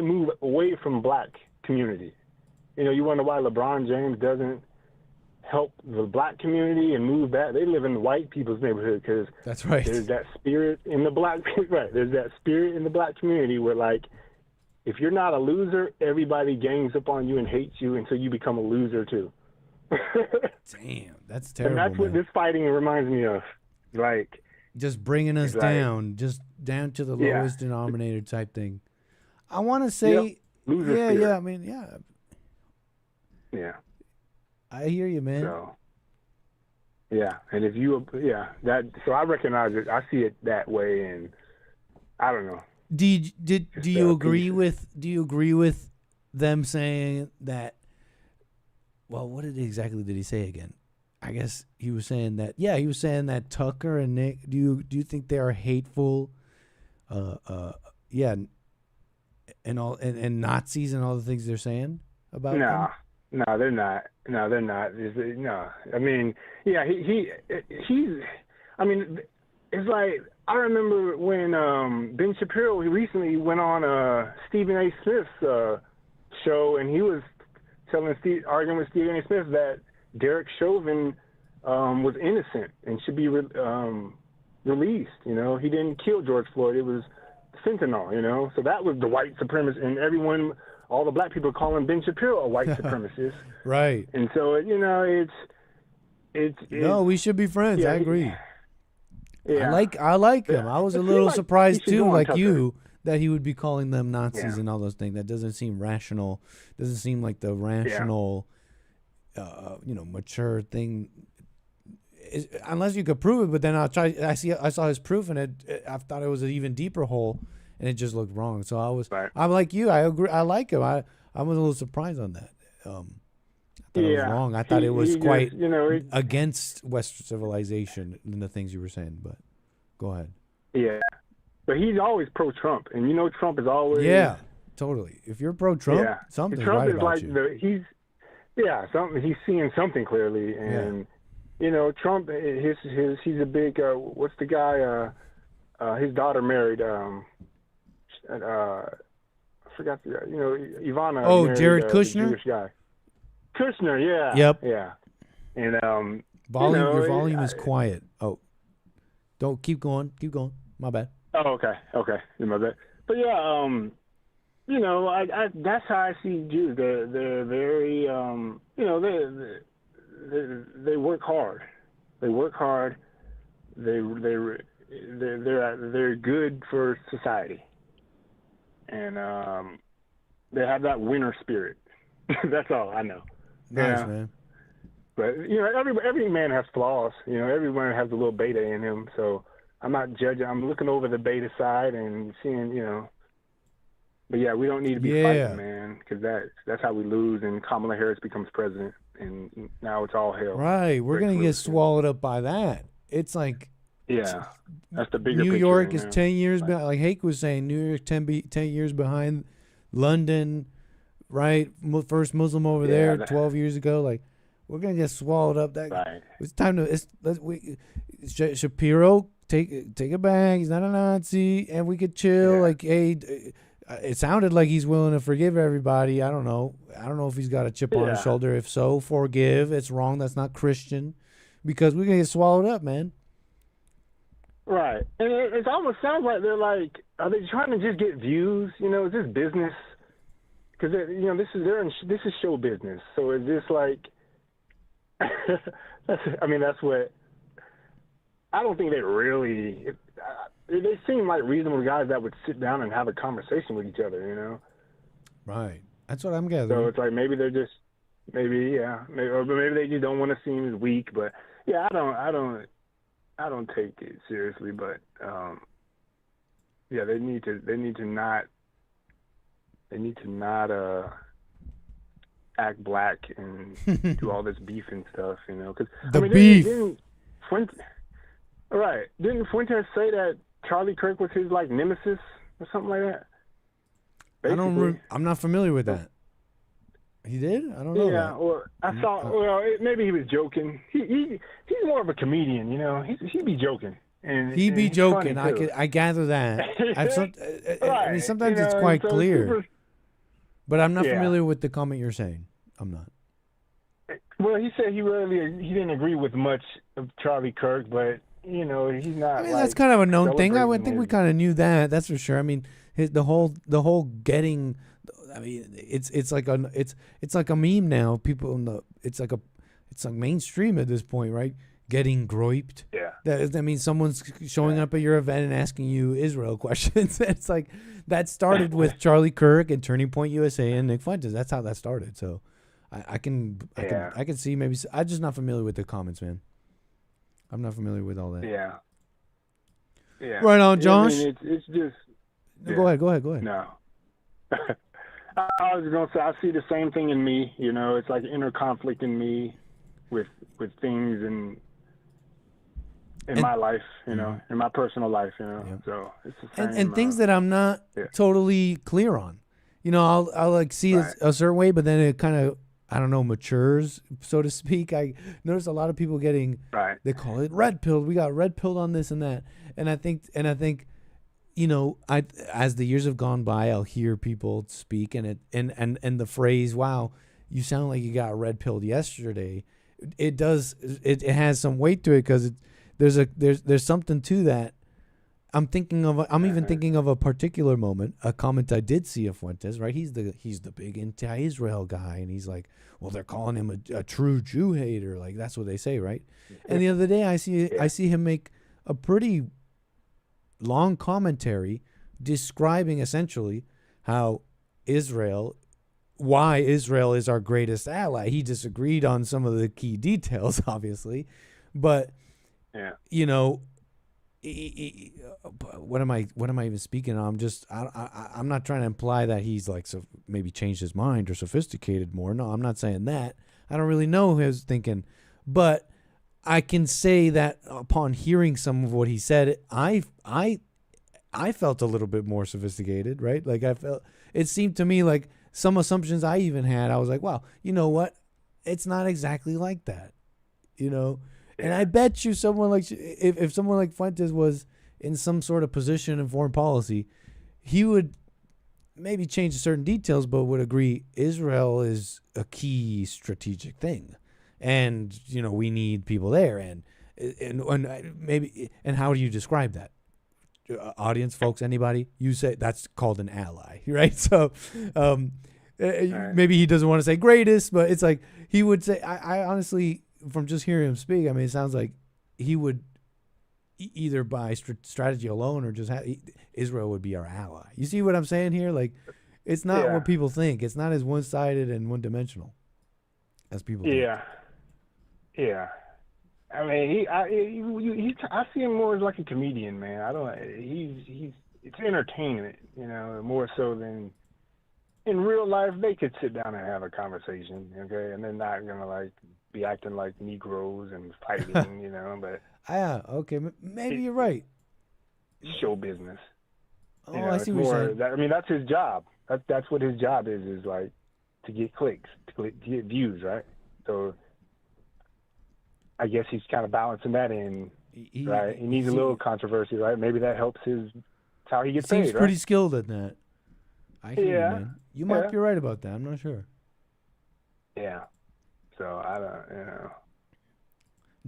move away from black community. You know, you wonder why LeBron James doesn't help the black community and move back. They live in white people's neighborhood because that's right. There's that spirit in the black right. There's that spirit in the black community where like, if you're not a loser, everybody gangs up on you and hates you until you become a loser too. Damn, that's terrible. And that's what this fighting reminds me of. Like just bringing us down, just down to the lowest denominator type thing. I want to say, loser I mean, yeah. I hear you, man. So, yeah, and if you, so I recognize it. I see it that way, and I don't know. Do you agree with them saying that? Well, what exactly did he say again? I guess he was saying that. Yeah, he was saying that Tucker and Nick. Do you think they are hateful? And Nazis and all the things they're saying about them? No, they're not. No, they're not. No, I mean, yeah, he's. I mean, it's like. I remember when Ben Shapiro recently went on Stephen A. Smith's show, and he was arguing with Stephen A. Smith that Derek Chauvin was innocent and should be released. You know, he didn't kill George Floyd; it was fentanyl. You know, so that was the white supremacist, and everyone, all the black people, calling Ben Shapiro a white supremacist. Right. And so you know, it's no, we should be friends. Yeah, I agree. Yeah. I like him. I was a little surprised too, like Tucker. you, that he would be calling them Nazis and all those things. That doesn't seem rational. Doesn't seem like the rational, mature thing. Unless you could prove it, but then I saw his proof, and I thought it was an even deeper hole, and it just looked wrong. So I'm like you. I agree. I like him. I was a little surprised on that. I thought it was wrong. I thought it was quite against Western civilization and the things you were saying, but go ahead. Yeah. But he's always pro-Trump, and you know Trump is always... Yeah, totally. If you're pro-Trump, something's Trump right is about like you. he's seeing something clearly, and you know Trump, he's a big, what's the guy, his daughter married, I forgot the guy, Ivana. Oh, married, Jared Kushner? Jewish guy. Kushner, yeah. Yep. Yeah. And your volume is quiet. Oh, don't keep going. Keep going. My bad. Oh, okay. My bad. But yeah, I that's how I see Jews. They're very, they work hard. They work hard. They're good for society, and they have that winner spirit. That's all I know. Nice, man. But every man has flaws. Everyone has a little beta in him. So I'm not judging. I'm looking over the beta side and seeing, But yeah, we don't need to be Yeah. fighting, man, because that's how we lose, and Kamala Harris becomes president, and now it's all hell. Right. We're Breaks going to get loose, swallowed up by that. It's like Yeah, that's the bigger New picture. York you is know? 10 years behind. Like Hake was saying, New York 10 years behind London, right? First Muslim over there 12 years ago. Like, we're going to get swallowed up. It's time to Shapiro, take it back. He's not a Nazi, and we could chill. Like, hey, it sounded like he's willing to forgive everybody. I don't know if he's got a chip on his shoulder. If so, forgive. It's wrong. That's not Christian, because we're gonna get swallowed up, man. Right, and it almost sounds like they're like, are they trying to just get views? You know, is this business? Because this is show business. So is this like? That's what. I don't think they really. They seem like reasonable guys that would sit down and have a conversation with each other, you know? Right. That's what I'm gathering. So it's like maybe they're just, or maybe they just don't want to seem as weak. But yeah, I don't take it seriously. But yeah, they need to not act black and do all this beef and stuff, you know? Cause, beef. Didn't Fuentes say that Charlie Kirk was his like nemesis or something like that? Basically. I'm not familiar with that. He did? I don't know. Yeah, that. or I saw. Well, maybe he was joking. He's more of a comedian, you know. He'd be joking. He'd be joking. I gather that. I mean, sometimes it's quite clear. But I'm not familiar with the comment you're saying. I'm not. Well, he said he didn't agree with much of Charlie Kirk, but you know, he's not. I mean, that's kind of a known thing. I would think we kind of knew that. That's for sure. I mean, the whole getting. I mean, it's like a meme now. People it's like mainstream at this point, right? Getting groiped. Yeah. That means someone's showing up at your event and asking you Israel questions. It's like that started with Charlie Kirk and Turning Point USA and Nick Fuentes. That's how that started. So I can see maybe. I'm just not familiar with the comments, man. I'm not familiar with all that. Yeah. Yeah. Right on, Josh. I mean, it's just. Yeah. Go ahead. No. I was gonna say I see the same thing in me. You know, it's like inner conflict in me with things in my life. You know, in my personal life. You know, so it's the same. And things that I'm not totally clear on. You know, I'll like see it a certain way, but then it kind of, I don't know, matures, so to speak. I notice a lot of people getting, they call it red pilled. We got red pilled on this and that. And I think, you know, as the years have gone by, I'll hear people speak and the phrase, wow, you sound like you got red pilled yesterday. It has some weight to it because there's something to that. I'm even thinking of a particular moment, a comment I did see of Fuentes, right? He's the big anti-Israel guy, and he's like, well, they're calling him a true Jew hater, like that's what they say, right? And the other day, I see him make a pretty long commentary describing essentially how why Israel is our greatest ally. He disagreed on some of the key details, obviously, but you know. What am I even speaking on? I'm not trying to imply that he's like maybe changed his mind or sophisticated more. No, I'm not saying that. I don't really know his thinking, but I can say that upon hearing some of what he said, I felt a little bit more sophisticated, right? Like it seemed to me like some assumptions I even had, I was like, wow, you know what? It's not exactly like that, you know? And I bet you someone like if someone like Fuentes was in some sort of position in foreign policy, he would maybe change certain details, but would agree Israel is a key strategic thing, and you know we need people there, and maybe how do you describe that? Audience, folks, anybody? You say that's called an ally, right? So maybe he doesn't want to say greatest, but it's like he would say. I honestly. From just hearing him speak, I mean, it sounds like he would either by strategy alone or just Israel would be our ally. You see what I'm saying here? Like, it's not what people think. It's not as one-sided and one-dimensional as people think. Yeah. I mean, I see him more as like a comedian, man. it's entertainment, you know, more so than in real life. They could sit down and have a conversation, okay, and they're not gonna like be acting like Negroes and fighting, you know. But yeah, okay, maybe you're right. Show business. Oh, you know, I it's see what you're saying. I mean, that's his job. That's what his job is like, to get clicks, to get views, right? So I guess he's kind of balancing that in, right? He needs a little controversy, right? Maybe that helps his. That's how he gets Seems paid, pretty right? skilled at that. I hear you, Yeah, man. You might yeah. be right about that. I'm not sure. Yeah. So I don't, you know.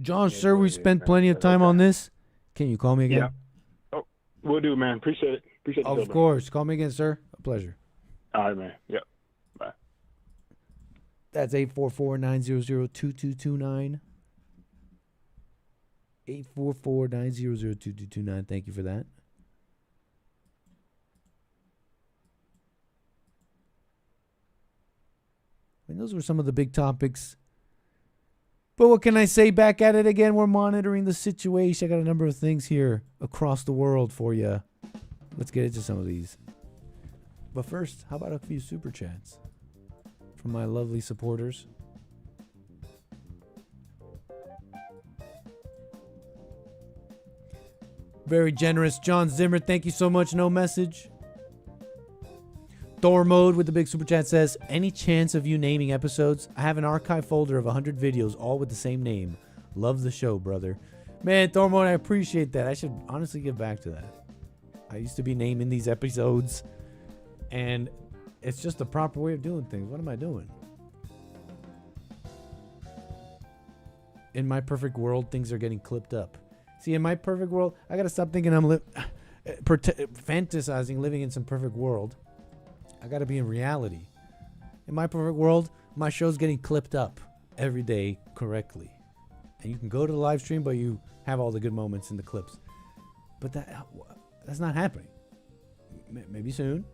John, It is sir, what we it is, spent man. plenty of But time okay. on this. Can you call me again? Yeah. Oh, we'll do, man. Appreciate it. Appreciate the Of show, bro. course. Call me again, sir. A pleasure. All right, man. Yep. Bye. That's 844-900-2229. 844-900-2229. Thank you for that. I mean, those were some of the big topics. But what can I say? Back at it again. We're monitoring the situation. I got a number of things here across the world for you. Let's get into some of these. But first, how about a few super chats from my lovely supporters? Very generous. John Zimmer, thank you so much. No message. Thor Mode with the big super chat says, any chance of you naming episodes? I have an archive folder of 100 videos, all with the same name. Love the show, brother. Man, Thor Mode, I appreciate that. I should honestly get back to that. I used to be naming these episodes, and it's just the proper way of doing things. What am I doing? In my perfect world, things are getting clipped up. See, in my perfect world, I got to stop thinking I'm fantasizing living in some perfect world. I got to be in reality. In my perfect world, my show's getting clipped up every day correctly. And you can go to the live stream, but you have all the good moments in the clips. But that's not happening. Maybe soon.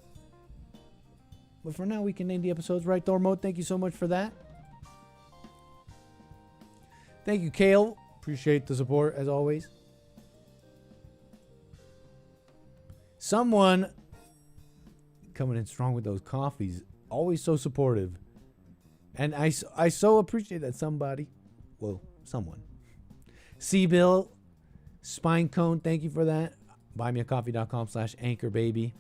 But for now, we can name the episodes right. Thor Mode, thank you so much for that. Thank you, Kale. Appreciate the support, as always. Someone coming in strong with those coffees. Always so supportive. And I so appreciate that somebody. Well, someone. C-Bill, Spine Cone, thank you for that. Buymeacoffee.com/anchor, baby.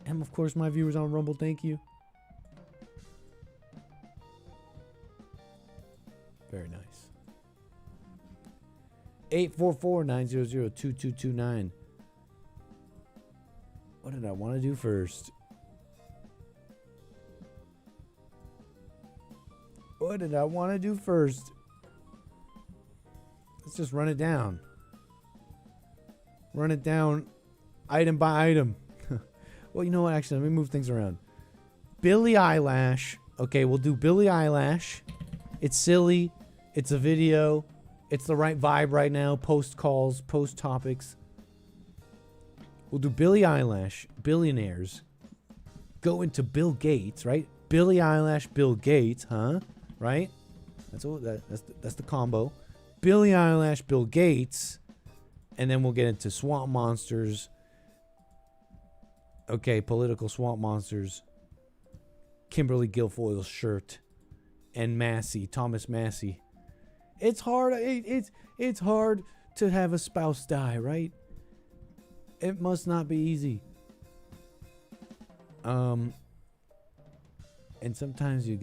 And, of course, my viewers on Rumble, thank you. Very nice. 844-900-2229. What did I want to do first? What did I want to do first? Let's just run it down. Run it down item by item. Well, you know what? Actually, let me move things around. Billie Eilish. Okay, we'll do Billie Eilish. It's silly. It's a video. It's the right vibe right now. Post calls, post topics. We'll do Billie Eilish, billionaires. Go into Bill Gates, right? Billie Eilish, Bill Gates, huh? Right? That's the combo. Billie Eilish, Bill Gates, and then we'll get into swamp monsters. Okay, political swamp monsters. Kimberly Guilfoyle's shirt, and Massey, Thomas Massey. It's hard. It's hard to have a spouse die, right? It must not be easy. And sometimes you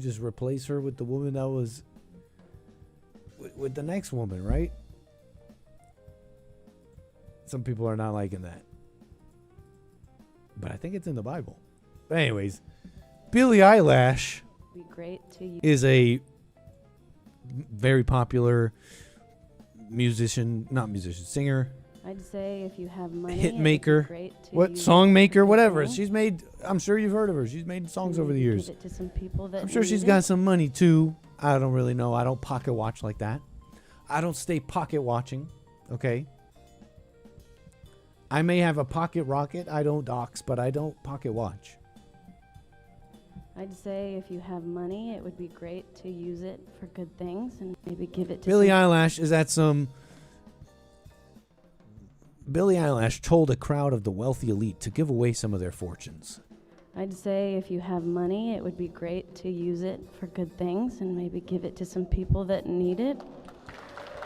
just replace her with the woman that was with the next woman, right? Some people are not liking that. But I think it's in the Bible. But anyways, Billie Eilish Be great to you. is a very popular singer, I'd say if you have money, hit it'd be maker, great to what use song maker, it for whatever. people. She's made. I'm sure you've heard of her. She's made songs over the years. Give it to some people that I'm sure need she's it. got some money too. I don't really know. I don't pocket watch like that. I don't stay pocket watching. Okay. I may have a pocket rocket. I don't dox, but I don't pocket watch. I'd say if you have money, it would be great to use it for good things and maybe give it to Billie some- Eilish is at some... Billie Eilish told a crowd of the wealthy elite to give away some of their fortunes. I'd say if you have money, it would be great to use it for good things and maybe give it to some people that need it.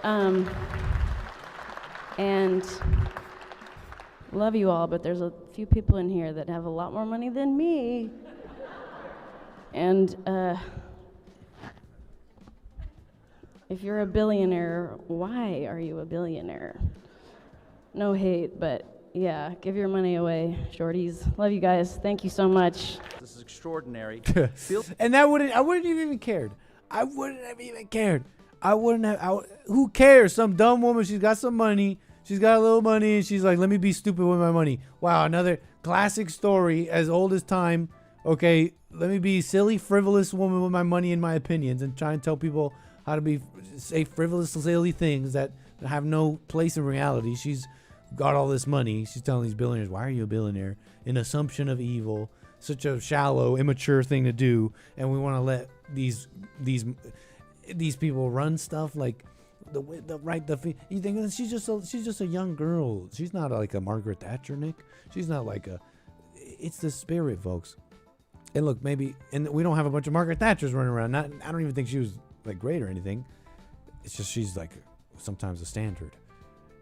And love you all, but there's a few people in here that have a lot more money than me. And if you're a billionaire, why are you a billionaire? No hate, but yeah, give your money away, shorties. Love you guys. Thank you so much. This is extraordinary. And I wouldn't have even cared. I wouldn't have even cared. Who cares? Some dumb woman, she's got some money. She's got a little money, and she's like, let me be stupid with my money. Wow, another classic story as old as time. Okay, let me be a silly, frivolous woman with my money and my opinions and try and tell people how to say frivolous, silly things that have no place in reality. She's got all this money. She's telling these billionaires, why are you a billionaire? An assumption of evil. Such a shallow, immature thing to do. And we want to let these people run stuff like you think she's just a young girl. She's not like a Margaret Thatcher, Nick. She's not like it's the spirit, folks. And look, and we don't have a bunch of Margaret Thatchers running around. I don't even think she was like great or anything. It's just she's like sometimes a standard.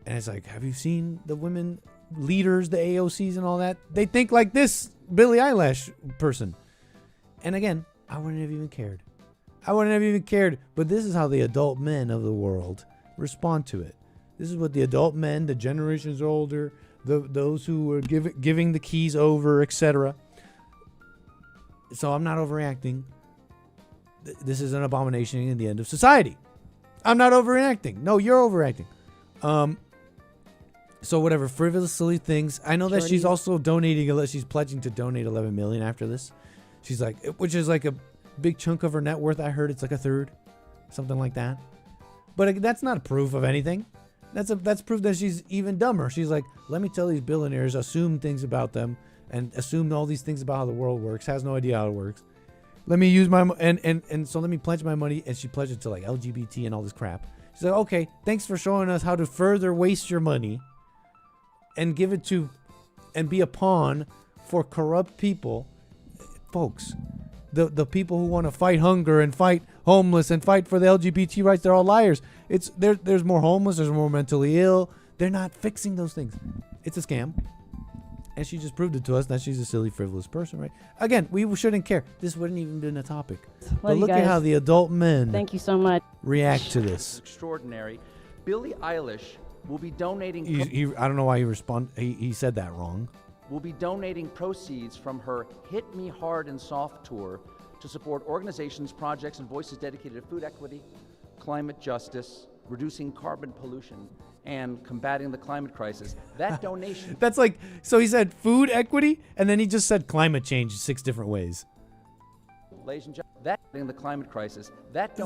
And it's like, have you seen the women leaders, the AOCs and all that? They think like this Billie Eilish person. And again, I wouldn't have even cared. But this is how the adult men of the world respond to it. This is what the adult men, the generations older, those who were giving the keys over, etc. So I'm not overreacting. This is an abomination in the end of society. I'm not overreacting. No, you're overreacting. So whatever, frivolous, silly things. I know that she's also donating. She's pledging to donate $11 million after this. She's like, which is like a big chunk of her net worth. I heard it's like a third, something like that. But that's not proof of anything. That's proof that she's even dumber. She's like, let me tell these billionaires, assume things about them, and assume all these things about how the world works. Has no idea how it works. Let me use my and so let me pledge my money, and she pledged it to like LGBT and all this crap. She's like, okay, thanks for showing us how to further waste your money and give it to and be a pawn for corrupt people. Folks, the people who want to fight hunger and fight homeless and fight for the LGBT rights, they're all liars. There's more homeless, there's more mentally ill. They're not fixing those things. It's a scam. And she just proved it to us that she's a silly, frivolous person, right? Again, we shouldn't care. This wouldn't even been a topic. But look at how the adult men Thank you so much. react to This this. is extraordinary. Billie Eilish will be donating. I don't know why he said that wrong. Will be donating proceeds from her Hit Me Hard and Soft tour to support organizations, projects, and voices dedicated to food equity, climate justice, reducing carbon pollution, and combating the climate crisis. That donation. That's like, so he said food equity, and then he just said climate change 6 different ways. Ladies and gentlemen, that in the climate crisis. That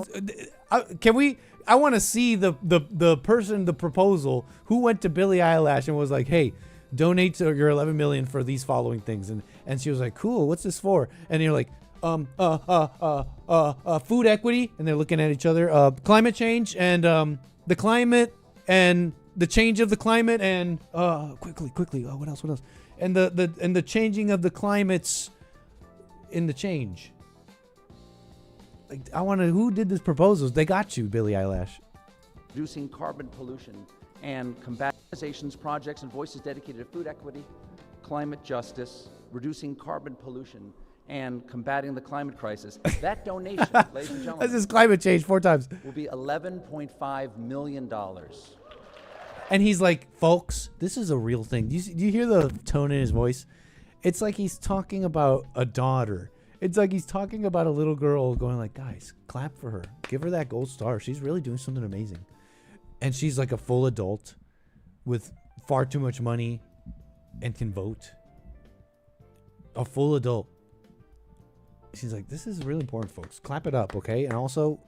I want to see the person, the proposal, who went to Billie Eilish and was like, hey, donate to your $11 million for these following things. And she was like, cool, what's this for? And you're like, food equity. And they're looking at each other, climate change and the climate and the change of the climate and quickly. What else? And the changing of the climates in the change. Like, I want to, who did this proposals? They got you, Billie Eilish. Reducing carbon pollution and combating organizations, projects, and voices dedicated to food equity, climate justice, reducing carbon pollution, and combating the climate crisis. That donation, ladies and gentlemen, That's just climate change 4 times. will be $11.5 million. And he's like, folks, this is a real thing. Do you hear the tone in his voice? It's like he's talking about a daughter. It's like he's talking about a little girl going like, guys, clap for her. Give her that gold star. She's really doing something amazing. And she's like a full adult with far too much money and can vote. A full adult. She's like, this is really important, folks. Clap it up, okay? And also,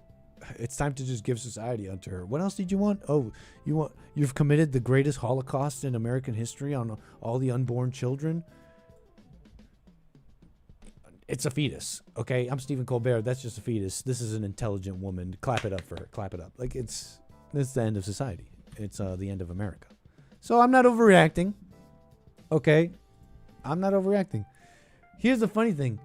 it's time to just give society unto her. What else did you want? Oh, you've committed the greatest Holocaust in American history on all the unborn children. It's a fetus, okay? I'm Stephen Colbert. That's just a fetus. This is an intelligent woman. Clap it up for her. Clap it up. Like, it's the end of society. It's the end of America. So I'm not overreacting, okay? I'm not overreacting. Here's the funny thing.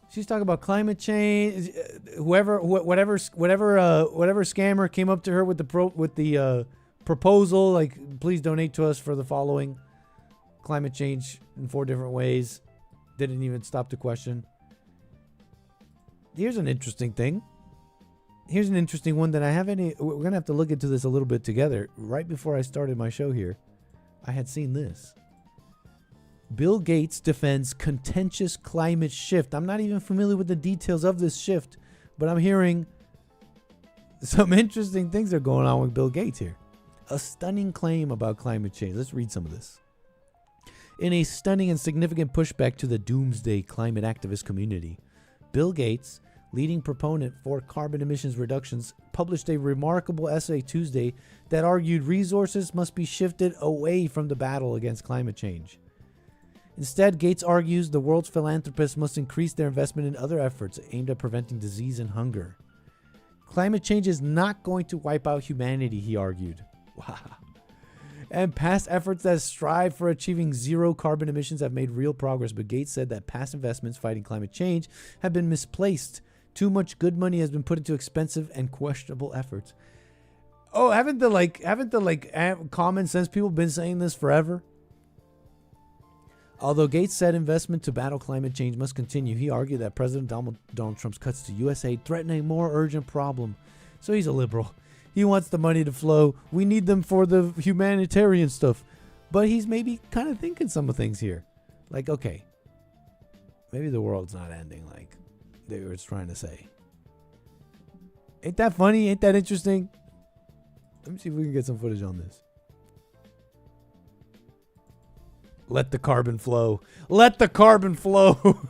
She's talking about climate change. Whatever scammer came up to her with the proposal, like, please donate to us for the following. Climate change in 4 different ways. Didn't even stop to question. Here's an interesting thing. Here's an interesting one that we're going to have to look into this a little bit together. Right before I started my show here, I had seen this. Bill Gates defends contentious climate shift. I'm not even familiar with the details of this shift, but I'm hearing some interesting things are going on with Bill Gates here. A stunning claim about climate change. Let's read some of this. In a stunning and significant pushback to the doomsday climate activist community, Bill Gates, leading proponent for carbon emissions reductions, published a remarkable essay Tuesday that argued resources must be shifted away from the battle against climate change. Instead, Gates argues the world's philanthropists must increase their investment in other efforts aimed at preventing disease and hunger. Climate change is not going to wipe out humanity, he argued. Wow. And past efforts that strive for achieving zero carbon emissions have made real progress, but Gates said that past investments fighting climate change have been misplaced. Too much good money has been put into expensive and questionable efforts. Oh, haven't the common sense people been saying this forever? Although Gates said investment to battle climate change must continue, he argued that President Donald Trump's cuts to USAID threaten a more urgent problem. So he's a liberal. He wants the money to flow. We need them for the humanitarian stuff. But he's maybe kind of thinking some of things here. Like, okay, maybe the world's not ending like they were trying to say. Ain't that funny? Ain't that interesting? Let me see if we can get some footage on this. Let the carbon flow. Let the carbon flow.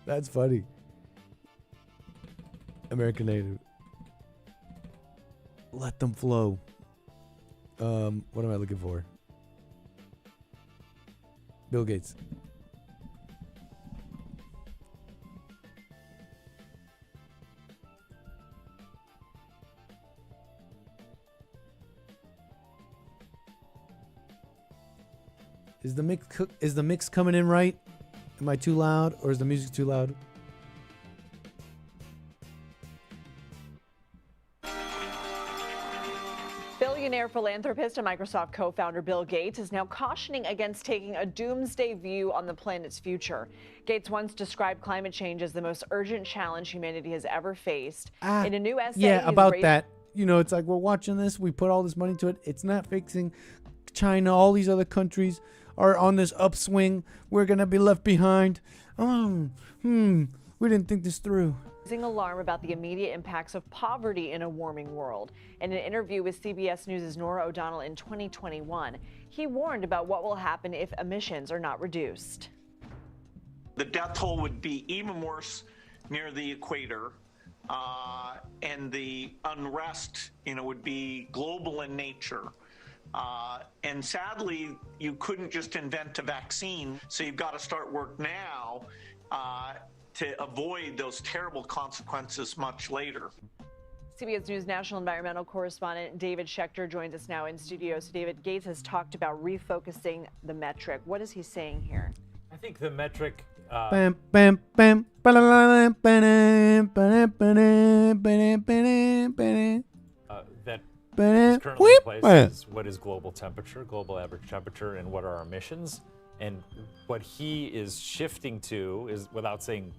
That's funny. American native. Let them flow. What am I looking for? Bill Gates. Is the mix coming in right? Am I too loud or is the music too loud? Billionaire philanthropist and Microsoft co-founder Bill Gates is now cautioning against taking a doomsday view on the planet's future. Gates once described climate change as the most urgent challenge humanity has ever faced. In a new essay, yeah, about that. You know, it's like we're watching this. We put all this money to it. It's not fixing China. All these other countries are on this upswing. We're going to be left behind. We didn't think this through. Raising alarm about the immediate impacts of poverty in a warming world. In an interview with CBS News' Norah O'Donnell in 2021, he warned about what will happen if emissions are not reduced. The death toll would be even worse near the equator, and the unrest, would be global in nature. And sadly, you couldn't just invent a vaccine, so you've got to start work now to avoid those terrible consequences much later. CBS News national environmental correspondent David Schechter joins us now in studio. So David, Gates has talked about refocusing the metric. What is he saying here? I think the metric Bam, bam, bam, ba-la-la-la, ba-dam, ba-dam, ba-dam, ba-dam, ba-dam, ba-dam. That Ba-dam, is currently in place whip. is what is global temperature, global average temperature, and what are our emissions. And what he is shifting to is, without saying,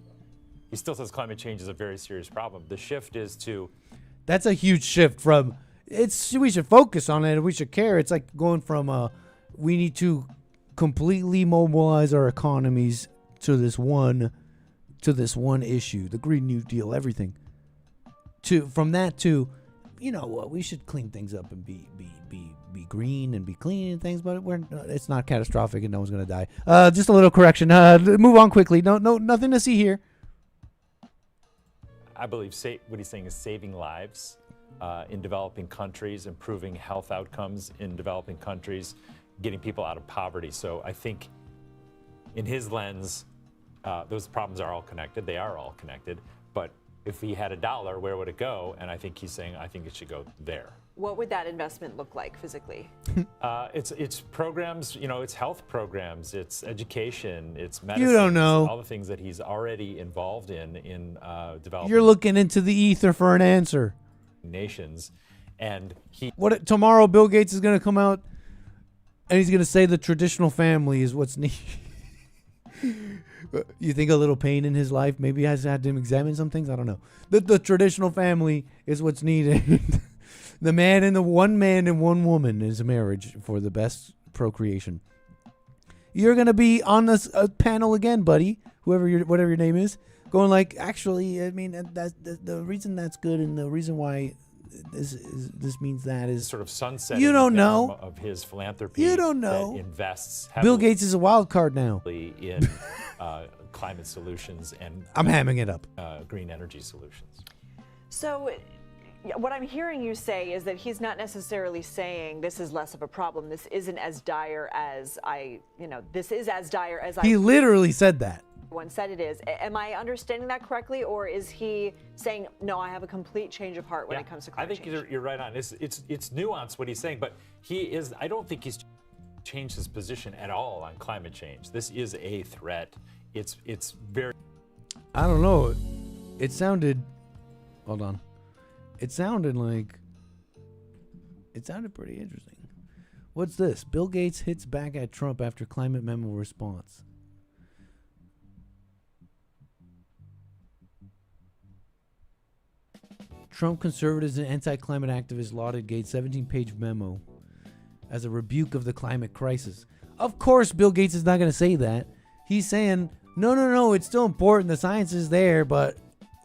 he still says climate change is a very serious problem. The shift is to... That's a huge shift from, we should focus on it, we should care. It's like going from, we need to completely mobilize our economies to this one issue, the Green New Deal, everything. From that to, you know what, we should clean things up and be green and be clean and things, but it's not catastrophic and no one's gonna die. Just a little correction. Move on quickly. No, nothing to see here. I believe what he's saying is saving lives in developing countries, improving health outcomes in developing countries, getting people out of poverty. So I think in his lens, those problems are all connected. They are all connected. But if he had $1, where would it go? And I think he's saying, I think it should go there. What would that investment look like physically? It's programs, it's health programs, it's education, it's medicine. You don't know. All the things that he's already involved in developing. You're looking into the ether for an answer. Nations, and tomorrow Bill Gates is going to come out and he's going to say the traditional family is what's needed. You think a little pain in his life maybe has had him examine some things? I don't know. The traditional family is what's needed. The man and the one man and one woman is a marriage for the best procreation. You're going to be on this panel again, buddy, whatever your name is, going like, actually, I mean, that's the reason that's good and the reason why this means that is sort of sunsetting. You don't know of his philanthropy. You don't know. That invests Bill Gates is a wild card now in climate solutions and I'm hamming it up. Green energy solutions. So what I'm hearing you say is that he's not necessarily saying this is less of a problem. This isn't as dire as this is as dire as He literally said that. One said it is. Am I understanding that correctly, or is he saying, no, I have a complete change of heart when it comes to climate change? I think you're right on. It's nuanced what he's saying, but I don't think he's changed his position at all on climate change. This is a threat. It's very. I don't know. It sounded pretty interesting. What's this? Bill Gates hits back at Trump after climate memo response. Trump conservatives and anti-climate activists lauded Gates' 17-page memo as a rebuke of the climate crisis. Of course, Bill Gates is not going to say that. He's saying, no, it's still important. The science is there, but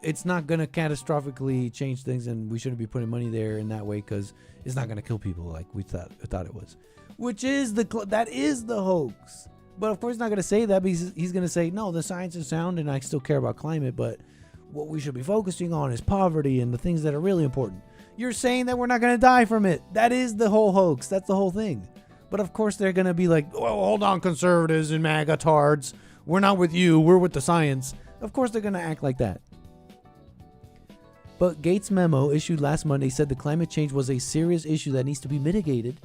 it's not going to catastrophically change things, and we shouldn't be putting money there in that way because it's not going to kill people like we thought it was. Which is that is the hoax. But of course, he's not going to say that because he's going to say, no, the science is sound and I still care about climate, but what we should be focusing on is poverty and the things that are really important. You're saying that we're not going to die from it. That is the whole hoax. That's the whole thing. But of course, they're going to be like, well, hold on, conservatives and MAGA tards. We're not with you. We're with the science. Of course, they're going to act like that. But Gates' memo issued last Monday said the climate change was a serious issue that needs to be mitigated.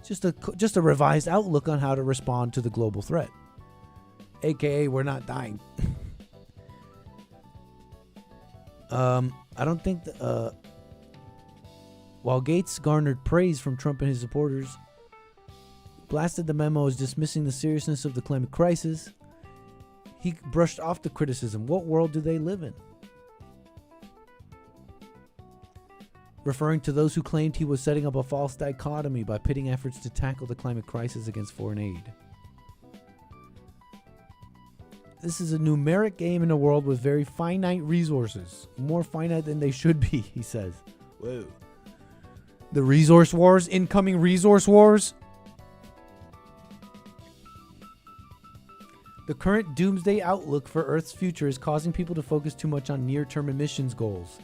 Just a revised outlook on how to respond to the global threat. AKA, we're not dying. I don't think while Gates garnered praise from Trump and his supporters, blasted the memo as dismissing the seriousness of the climate crisis, he brushed off the criticism. What world do they live in? Referring to those who claimed he was setting up a false dichotomy by pitting efforts to tackle the climate crisis against foreign aid. This is a numeric game in a world with very finite resources. More finite than they should be, he says. Whoa. The resource wars, incoming resource wars. The current doomsday outlook for Earth's future is causing people to focus too much on near-term emissions goals.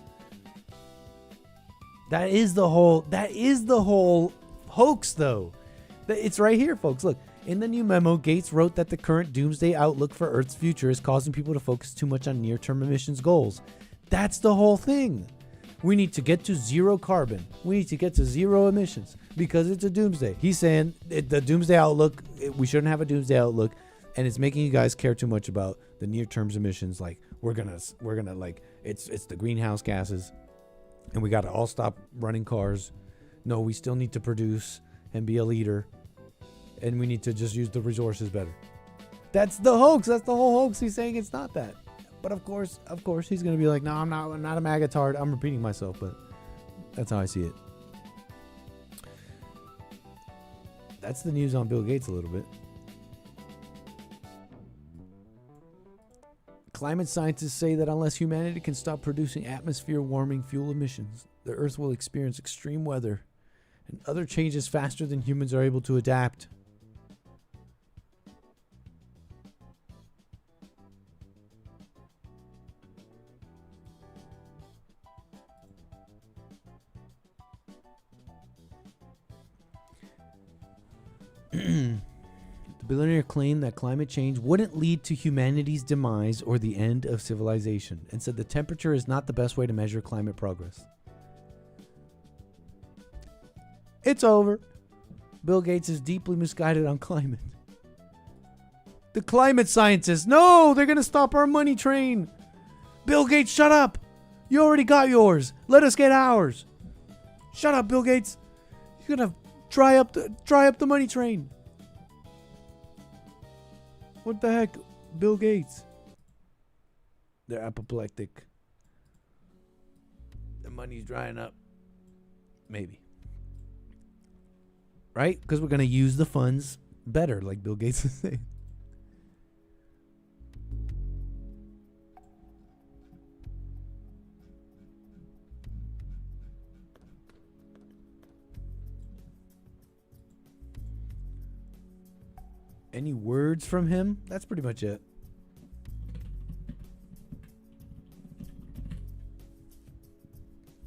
That is the whole hoax, though. It's right here, folks. Look. In the new memo, Gates wrote that the current doomsday outlook for Earth's future is causing people to focus too much on near-term emissions goals. That's the whole thing. We need to get to zero carbon. We need to get to zero emissions because it's a doomsday. He's saying the doomsday outlook, we shouldn't have a doomsday outlook, and it's making you guys care too much about the near-term emissions. Like we're gonna like it's the greenhouse gases, and we got to all stop running cars. No, we still need to produce and be a leader. And we need to just use the resources better. That's the hoax. That's the whole hoax. He's saying it's not that. But of course, he's going to be like, no, I'm not a MAGA tard. I'm repeating myself, but that's how I see it. That's the news on Bill Gates a little bit. Climate scientists say that unless humanity can stop producing atmosphere-warming fuel emissions, the Earth will experience extreme weather and other changes faster than humans are able to adapt. The billionaire claimed that climate change wouldn't lead to humanity's demise or the end of civilization, and said the temperature is not the best way to measure climate progress. It's over. Bill Gates is deeply misguided on climate. The climate scientists, no, they're going to stop our money train. Bill Gates, shut up. You already got yours. Let us get ours. Shut up, Bill Gates. You're going to dry up the money train. What the heck, Bill Gates? They're apoplectic. The money's drying up. Maybe. Right? Because we're going to use the funds better, like Bill Gates is saying. Any words from him? That's pretty much it.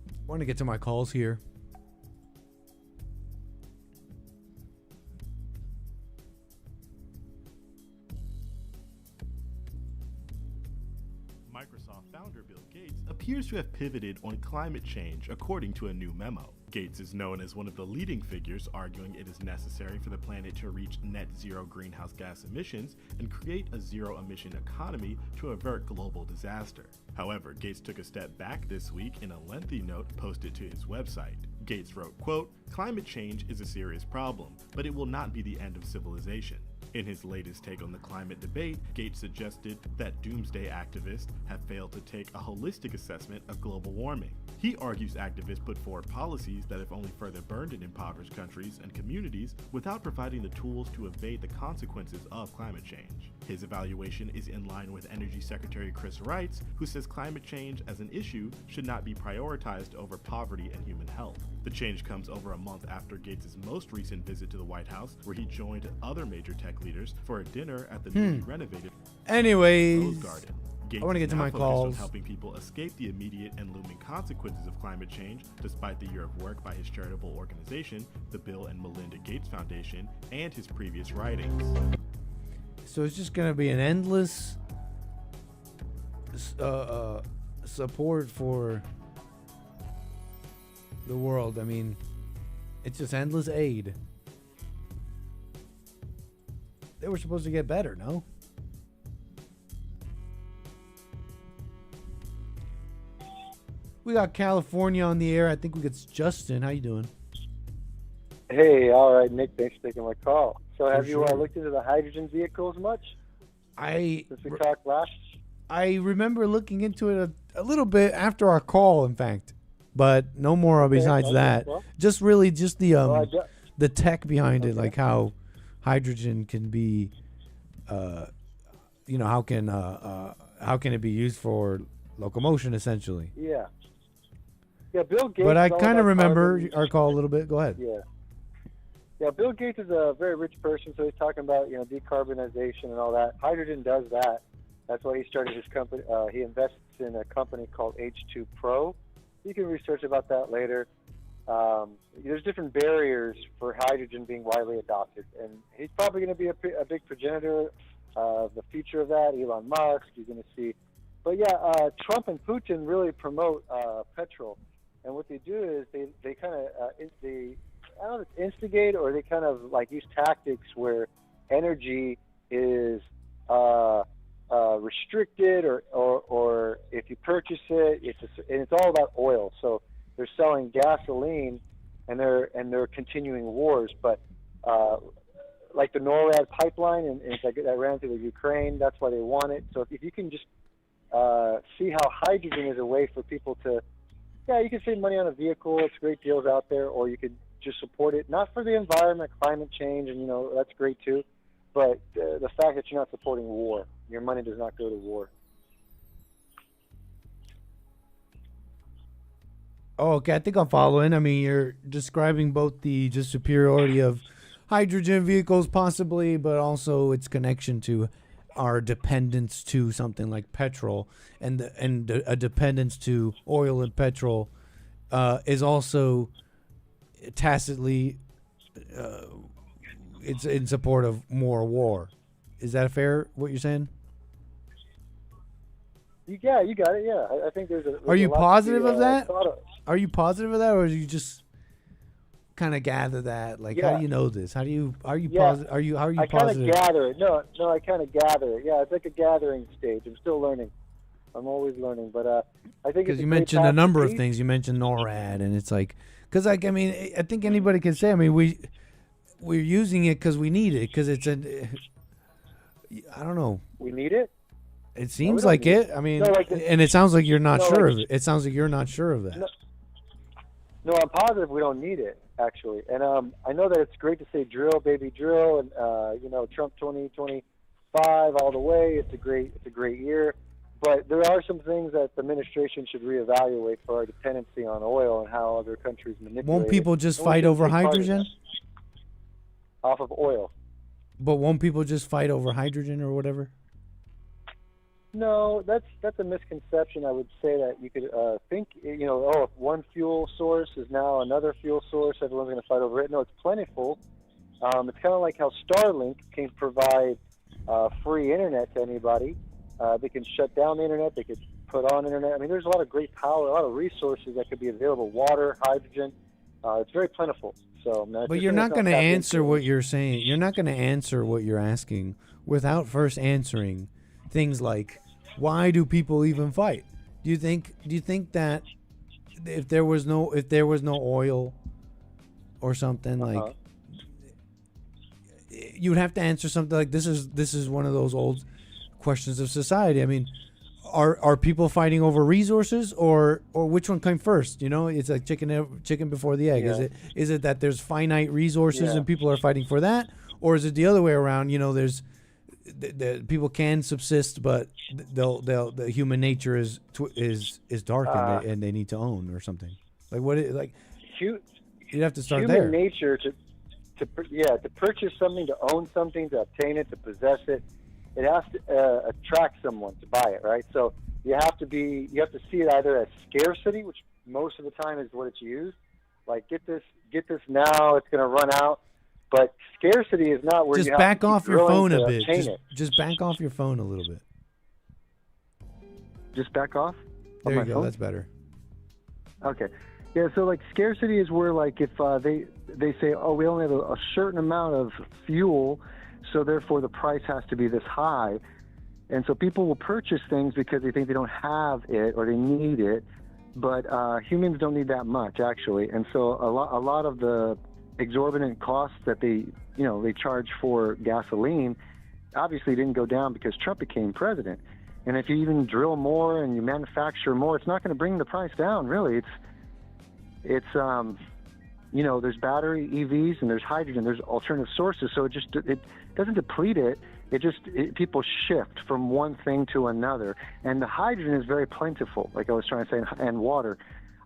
I want to get to my calls here. Microsoft founder Bill Gates appears to have pivoted on climate change, according to a new memo. Gates is known as one of the leading figures arguing it is necessary for the planet to reach net zero greenhouse gas emissions and create a zero-emission economy to avert global disaster. However, Gates took a step back this week in a lengthy note posted to his website. Gates wrote, quote, "Climate change is a serious problem, but it will not be the end of civilization." In his latest take on the climate debate, Gates suggested that doomsday activists have failed to take a holistic assessment of global warming. He argues activists put forward policies that have only further burdened impoverished countries and communities without providing the tools to evade the consequences of climate change. His evaluation is in line with Energy Secretary Chris Wright, who says climate change as an issue should not be prioritized over poverty and human health. The change comes over a month after Gates' most recent visit to the White House, where he joined other major tech leaders for a dinner at the newly renovated Anyways, Rose Garden. Gates I want to get is to now my focused calls. on helping people escape the immediate and looming consequences of climate change, despite the year of work by his charitable organization, the Bill and Melinda Gates Foundation, and his previous writings. So it's just going to be an endless support for the world. I mean, it's just endless aid. They were supposed to get better, no? We got California on the air. I think we got Justin. How you doing? Hey, all right, Nick. Thanks for taking my call. So, For have you sure. looked into the hydrogen vehicles much since we talked last? I remember looking into it a little bit after our call, in fact, but no more besides okay, that. well. Just really just the Well, the tech behind it, Okay. like how hydrogen can be, how can it be used for locomotion essentially? Yeah. Yeah, Bill Gates. But I is all kind of about remember carbon. our call a little bit. Go ahead. Yeah. Yeah, Bill Gates is a very rich person, so he's talking about decarbonization and all that. Hydrogen does that. That's why he started his company. He invests in a company called H2 Pro. You can research about that later. There's different barriers for hydrogen being widely adopted, and he's probably going to be a big progenitor of the future of that. Elon Musk, you're going to see. But yeah, Trump and Putin really promote petrol, and what they do is they kind of I don't know if it's instigate or they kind of like use tactics where energy is restricted or if you purchase it, and it's all about oil. So they're selling gasoline and they're continuing wars. But like the NORAD pipeline and that ran through the Ukraine, that's why they want it. So if you can just see how hydrogen is a way for people to, you can save money on a vehicle. It's great deals out there, or you could just support it, not for the environment, climate change, and that's great too, but the fact that you're not supporting war. Your money does not go to war. Oh, okay. I think I'm following. I mean, you're describing both the just superiority of hydrogen vehicles possibly, but also its connection to our dependence to something like petrol, and a dependence to oil and petrol is also tacitly it's in support of more war. Is that fair? What you're saying? Yeah, you got it. Yeah, I think there's a. Are you positive of that? thought of. Are you positive of that, or do you just kind of gather that? Like, how Yeah. do you know this? How do you are you Yeah. positive? Are you I kind of gather it. No, I kind of gather it. Yeah, it's like a gathering stage. I'm still learning. I'm always learning, but I think Because it's you great mentioned path a to number of peace. things. You mentioned NORAD, and it's like, because like I mean, I think anybody can say. I mean, we're using it because we need it. Because it's a, I don't know. We need it. It seems don't like need it. it. I mean, No, like and it sounds like you're not no, sure like- of it. It sounds like you're not sure of that. No, I'm positive we don't need it actually, and I know that it's great to say drill, baby, drill, and Trump 2025 all the way. It's a great year, but there are some things that the administration should reevaluate for our dependency on oil and how other countries manipulate. Won't people just And we fight should over take part in hydrogen? that. Off of oil? But won't people just fight over hydrogen or whatever? No, that's a misconception. I would say that you could think, if one fuel source is now another fuel source, everyone's going to fight over it. No, it's plentiful. It's kind of like how Starlink can provide free internet to anybody. They can shut down the internet. They could put on internet. I mean, there's a lot of great power, a lot of resources that could be available. Water, hydrogen. It's very plentiful. So, But you're not going to answer what you're saying. You're not going to answer what you're asking without first answering things like, why do people even fight? Do you think that if there was no oil or something like, you'd have to answer something like this is one of those old questions of society. I mean, are people fighting over resources or which one came first? It's like chicken before the egg. Yeah. Is it that there's finite resources Yeah. and people are fighting for that, or is it the other way around? There's the people can subsist, but the human nature is dark and they need to own or something. Like what? You'd have to start human there. nature to purchase something, to own something, to obtain it, to possess it. It has to attract someone to buy it, right? So you have to see it either as scarcity, which most of the time is what it's used. Like get this now, it's going to run out. But scarcity is not where Just you have back to keep off your drilling phone to a bit. obtain it. Just back off your phone a little bit. Just back off. There on you my go. phone? That's better. Okay. Yeah, so like scarcity is where like if they say, oh, we only have a certain amount of fuel, so therefore the price has to be this high. And so people will purchase things because they think they don't have it or they need it, but humans don't need that much actually. And so a lot of the exorbitant costs that they charge for gasoline obviously didn't go down because Trump became president. And if you even drill more and you manufacture more, it's not going to bring the price down really. It's there's battery EVs and there's hydrogen, there's alternative sources, so it doesn't deplete it. People shift from one thing to another, and the hydrogen is very plentiful, like I was trying to say, and water,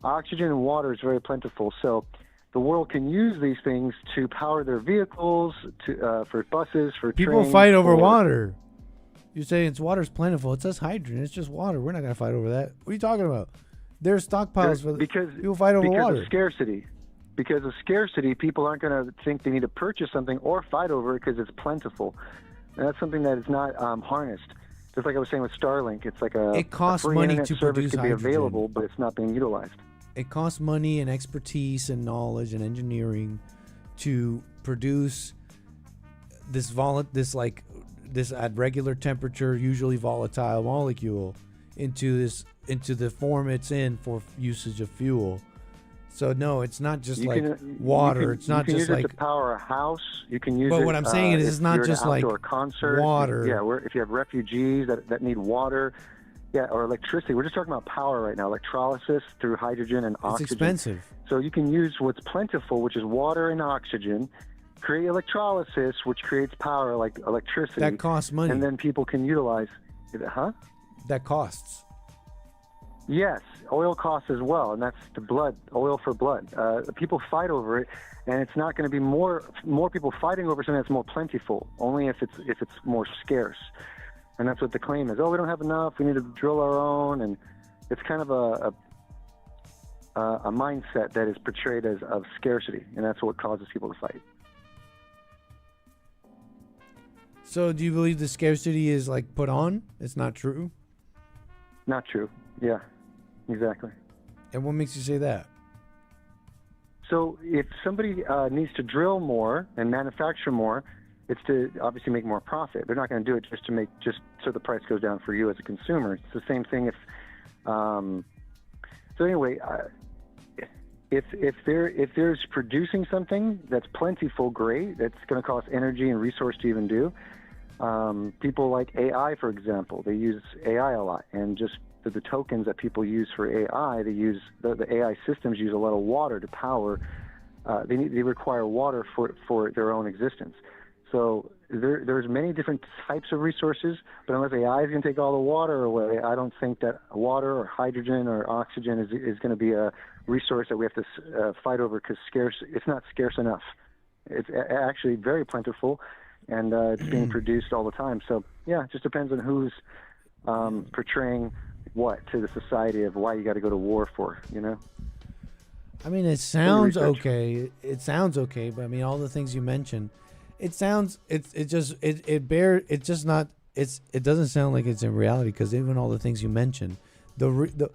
oxygen and water is very plentiful. So the world can use these things to power their vehicles, for buses, for People trains. fight over water. You say water's plentiful. It says hydrogen. It's just water. We're not going to fight over that. What are you talking about? There's stockpiles for people fight over water. Because of scarcity. Because of scarcity, people aren't going to think they need to purchase something or fight over it because it's plentiful. And that's something that is not harnessed. Just like I was saying with Starlink, it's like It costs free money internet to service produce could be hydrogen. available, but it's not being utilized. It costs money and expertise and knowledge and engineering to produce this at regular temperature, usually volatile molecule into the form it's in for usage of fuel. So no, it's not just water. It's not you can just use like it to power a house. You can use it. But what I'm saying is, if it's not you're at an just like outdoor concert. water. If you have refugees that need water, or electricity. We're just talking about power right now. Electrolysis through hydrogen and oxygen. It's expensive. So you can use what's plentiful, which is water and oxygen, create electrolysis, which creates power like electricity. That costs money. And then people can utilize it. Huh? That costs. Yes, oil costs as well, and that's the blood, oil for blood. People fight over it, and it's not going to be more people fighting over something that's more plentiful. Only if it's more scarce, and that's what the claim is. Oh, we don't have enough. We need to drill our own, and it's kind of a mindset that is portrayed as of scarcity, and that's what causes people to fight. So do you believe the scarcity is like put on? It's not true? Not true. Yeah, exactly. And what makes you say that? So if somebody needs to drill more and manufacture more, it's to obviously make more profit. They're not going to do it just so the price goes down for you as a consumer. It's the same thing if. So anyway, if there's producing something that's plentiful, great. That's going to cost energy and resource to even do. People like AI, for example, they use AI a lot, and just the tokens that people use for AI, they use the AI systems use a lot of water to power. They require water for their own existence. So there's many different types of resources, but unless AI is going to take all the water away, I don't think that water or hydrogen or oxygen is going to be a resource that we have to fight over because it's not scarce enough. It's actually very plentiful, and it's being produced all the time. So yeah, it just depends on who's portraying what to the society of why you got to go to war for, you know? I mean, it sounds okay. It sounds okay, but I mean, all the things you mentioned, it doesn't sound like it's in reality, because even all the things you mentioned, the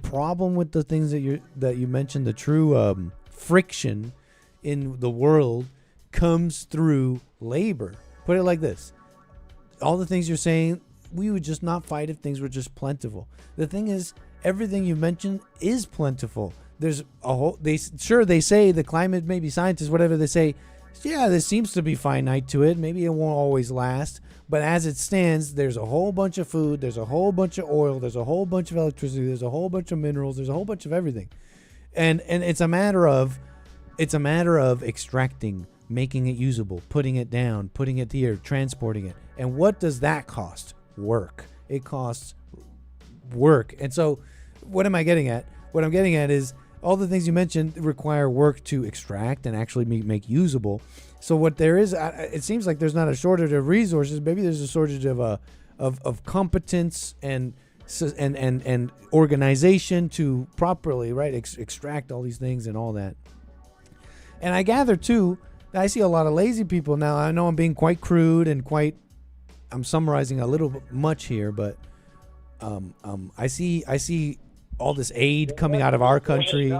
problem with the things that you mentioned, the true friction in the world comes through labor. Put it like this: all the things you're saying, we would just not fight if things were just plentiful. The thing is, everything you mentioned is plentiful. There's a whole. They say the climate, maybe scientists, whatever they say. Yeah, there seems to be finite to it. Maybe it won't always last. But as it stands, there's a whole bunch of food. There's a whole bunch of oil. There's a whole bunch of electricity. There's a whole bunch of minerals. There's a whole bunch of everything. And it's a matter of extracting, making it usable, putting it down, putting it here, transporting it. And what does that cost? Work. It costs work. And so what am I getting at? What I'm getting at is all the things you mentioned require work to extract and actually make usable. So what there is, it seems like there's not a shortage of resources. Maybe there's a shortage of competence and organization to properly extract all these things and all that. And I gather too, I see a lot of lazy people now. I know I'm being quite crude and I'm summarizing a little bit much here, but I see all this aid coming out of our country,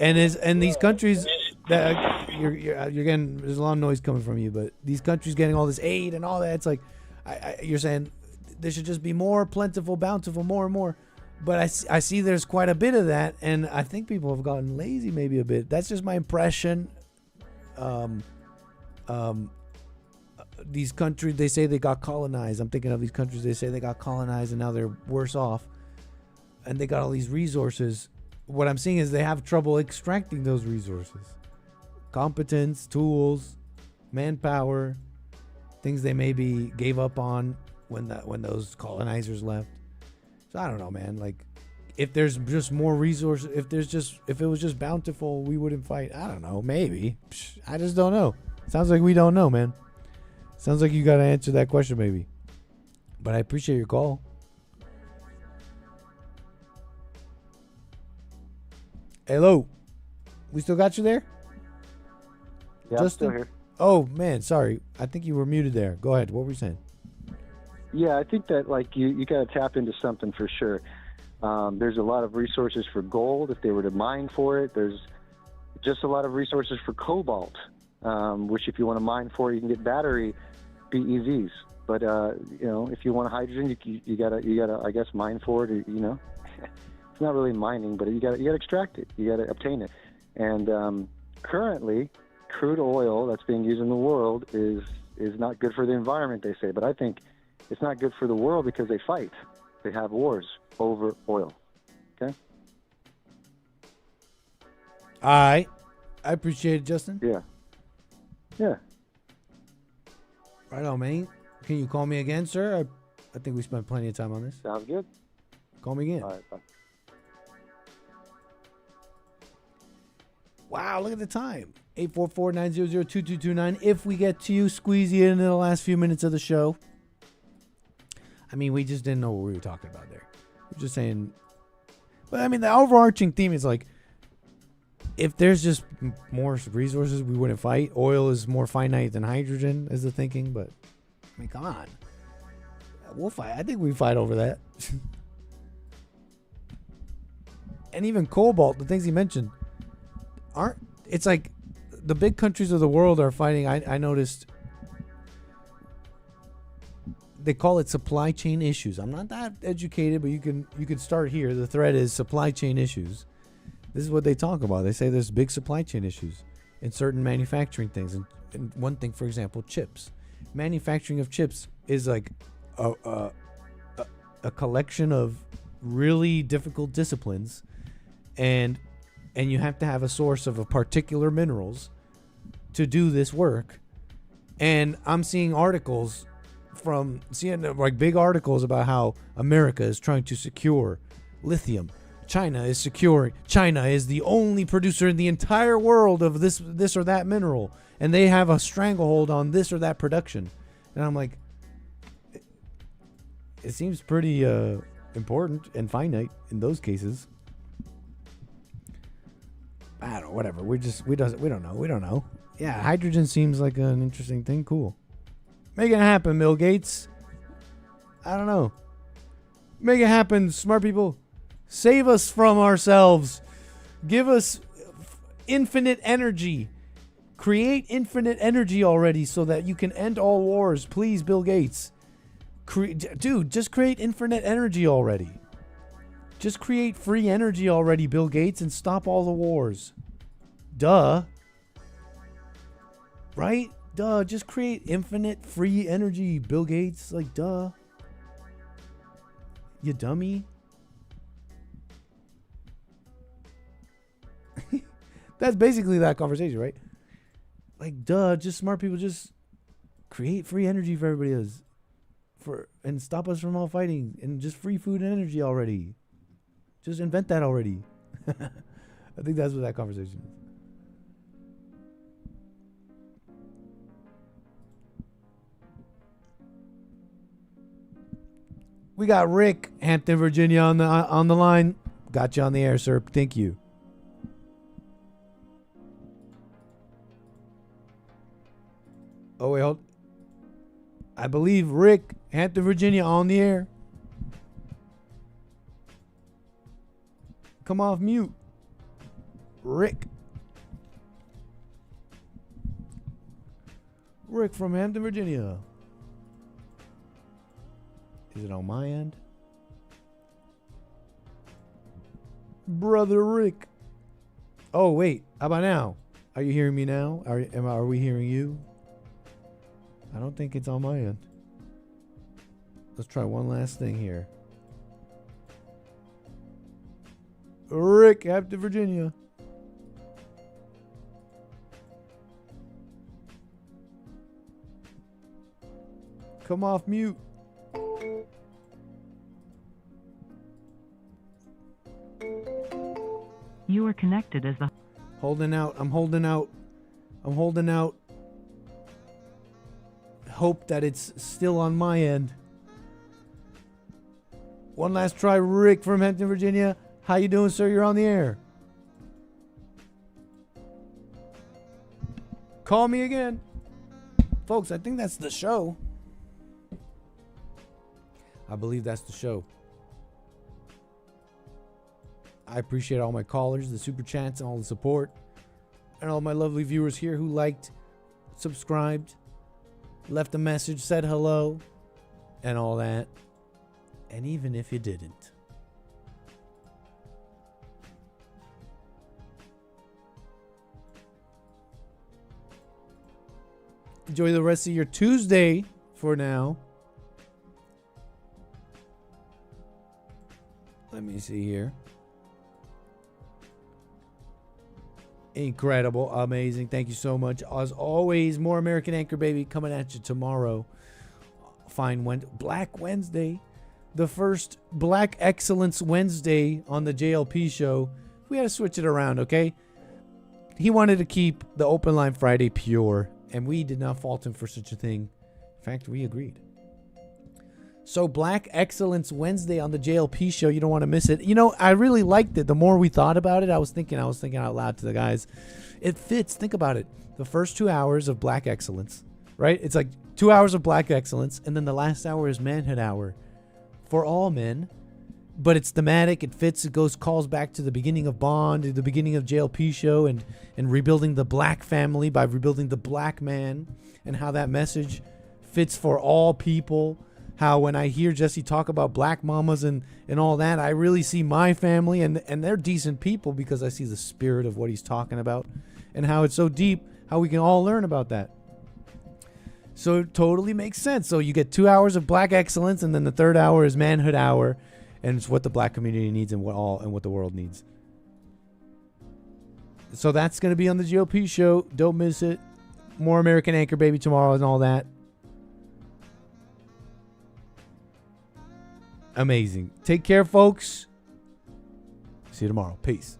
and these countries that you're getting, there's a lot of noise coming from you, but these countries getting all this aid and all that, it's like you're saying there should just be more plentiful, bountiful, more and more. But I see there's quite a bit of that, and I think people have gotten lazy maybe a bit. That's just my impression. These countries, they say they got colonized. I'm thinking of these countries, they say they got colonized and now they're worse off. And they got all these resources. What I'm seeing is they have trouble extracting those resources. Competence, tools, manpower, things they maybe gave up on when those colonizers left. So I don't know, man. Like, if there's just more resources, if it was just bountiful, we wouldn't fight. I don't know. Maybe. I just don't know. Sounds like we don't know, man. Sounds like you got to answer that question, maybe. But I appreciate your call. Hello. We still got you there? Yeah, Justin? I'm still here. Oh, man. Sorry. I think you were muted there. Go ahead. What were you saying? Yeah, I think that like you got to tap into something for sure. There's a lot of resources for gold if they were to mine for it. There's just a lot of resources for cobalt, which if you want to mine for, you can get battery BEVs. But if you want hydrogen, you gotta I guess mine for it. It's not really mining, but you gotta extract it. You gotta obtain it. And currently, crude oil that's being used in the world is not good for the environment, they say. But I think it's not good for the world because they fight. They have wars over oil. Okay? All right. I appreciate it, Justin. Yeah. Yeah. Right on, man. Can you call me again, sir? I think we spent plenty of time on this. Sounds good. Call me again. All right, bye. Wow, look at the time. 844-900-2229. If we get to you, squeeze you in the last few minutes of the show. I mean, we just didn't know what we were talking about there. We're just saying. But I mean, the overarching theme is like, if there's just more resources, we wouldn't fight. Oil is more finite than hydrogen, is the thinking. But I mean, come on, we'll fight. I think we fight over that. And even cobalt, the things he mentioned, aren't. It's like the big countries of the world are fighting. I noticed they call it supply chain issues. I'm not that educated, but you can start here. The thread is supply chain issues. This is what they talk about. They say there's big supply chain issues in certain manufacturing things. And one thing, for example, chips. Manufacturing of chips is like a collection of really difficult disciplines, and you have to have a source of a particular minerals to do this work. And I'm seeing articles from CNN, like big articles about how America is trying to secure lithium. China is securing. China is the only producer in the entire world of this or that mineral, and they have a stranglehold on this or that production. And I'm like, it seems pretty important and finite in those cases. I don't know, whatever. We don't know. Yeah, hydrogen seems like an interesting thing. Cool. Make it happen, Bill Gates. I don't know. Make it happen, smart people. Save us from ourselves. Give us infinite energy. Create infinite energy already so that you can end all wars. Please, Bill Gates. Dude, just create infinite energy already. Just create free energy already, Bill Gates, and stop all the wars. Duh. Right? Duh. Just create infinite free energy, Bill Gates. Like, duh. You dummy. That's basically that conversation, right? Like, duh, just smart people just create free energy for everybody else. And stop us from all fighting. And just free food and energy already. Just invent that already. I think that's what that conversation is. We got Rick, Hampton, Virginia, on the line. Got you on the air, sir. Thank you. Oh, wait, hold. I believe Rick, Hampton, Virginia, on the air. Come off mute. Rick. Rick from Hampton, Virginia. Is it on my end? Brother Rick. Oh, wait. How about now? Are you hearing me now? Are we hearing you? I don't think it's on my end. Let's try one last thing here. Rick, Hampton, Virginia. Come off mute. You are connected as the... Holding out. I'm holding out. Hope that it's still on my end. One last try, Rick from Hampton, Virginia. How you doing, sir? You're on the air. Call me again. Folks, I think that's the show. I believe that's the show. I appreciate all my callers, the super chats, and all the support. And all my lovely viewers here who liked, subscribed, left a message, said hello, and all that. And even if you didn't. Enjoy the rest of your Tuesday for now. Let me see here. Incredible. Amazing. Thank you so much. As always, more American Anchor Baby coming at you tomorrow. Fine Black Wednesday. The first Black Excellence Wednesday on the JLP show. We had to switch it around, okay? He wanted to keep the Open Line Friday pure, and we did not fault him for such a thing. In fact, we agreed. So Black Excellence Wednesday on the JLP show. You don't want to miss it. You know, I really liked it. The more we thought about it, I was thinking out loud to the guys. It fits. Think about it. The first 2 hours of Black Excellence, right? It's like 2 hours of Black Excellence, and then the last hour is Manhood Hour for all men. But it's thematic. It fits. It calls back to the beginning of Bond, to the beginning of JLP show, and rebuilding the black family by rebuilding the black man, and how that message fits for all people. How when I hear Jesse talk about black mamas and all that, I really see my family, and they're decent people because I see the spirit of what he's talking about, and how it's so deep, how we can all learn about that. So it totally makes sense. So you get 2 hours of Black Excellence, and then the third hour is Manhood Hour, and it's what the black community needs and what the world needs. So that's going to be on the GOP show. Don't miss it. More American Anchor Baby tomorrow and all that. Amazing. Take care, folks. See you tomorrow. Peace.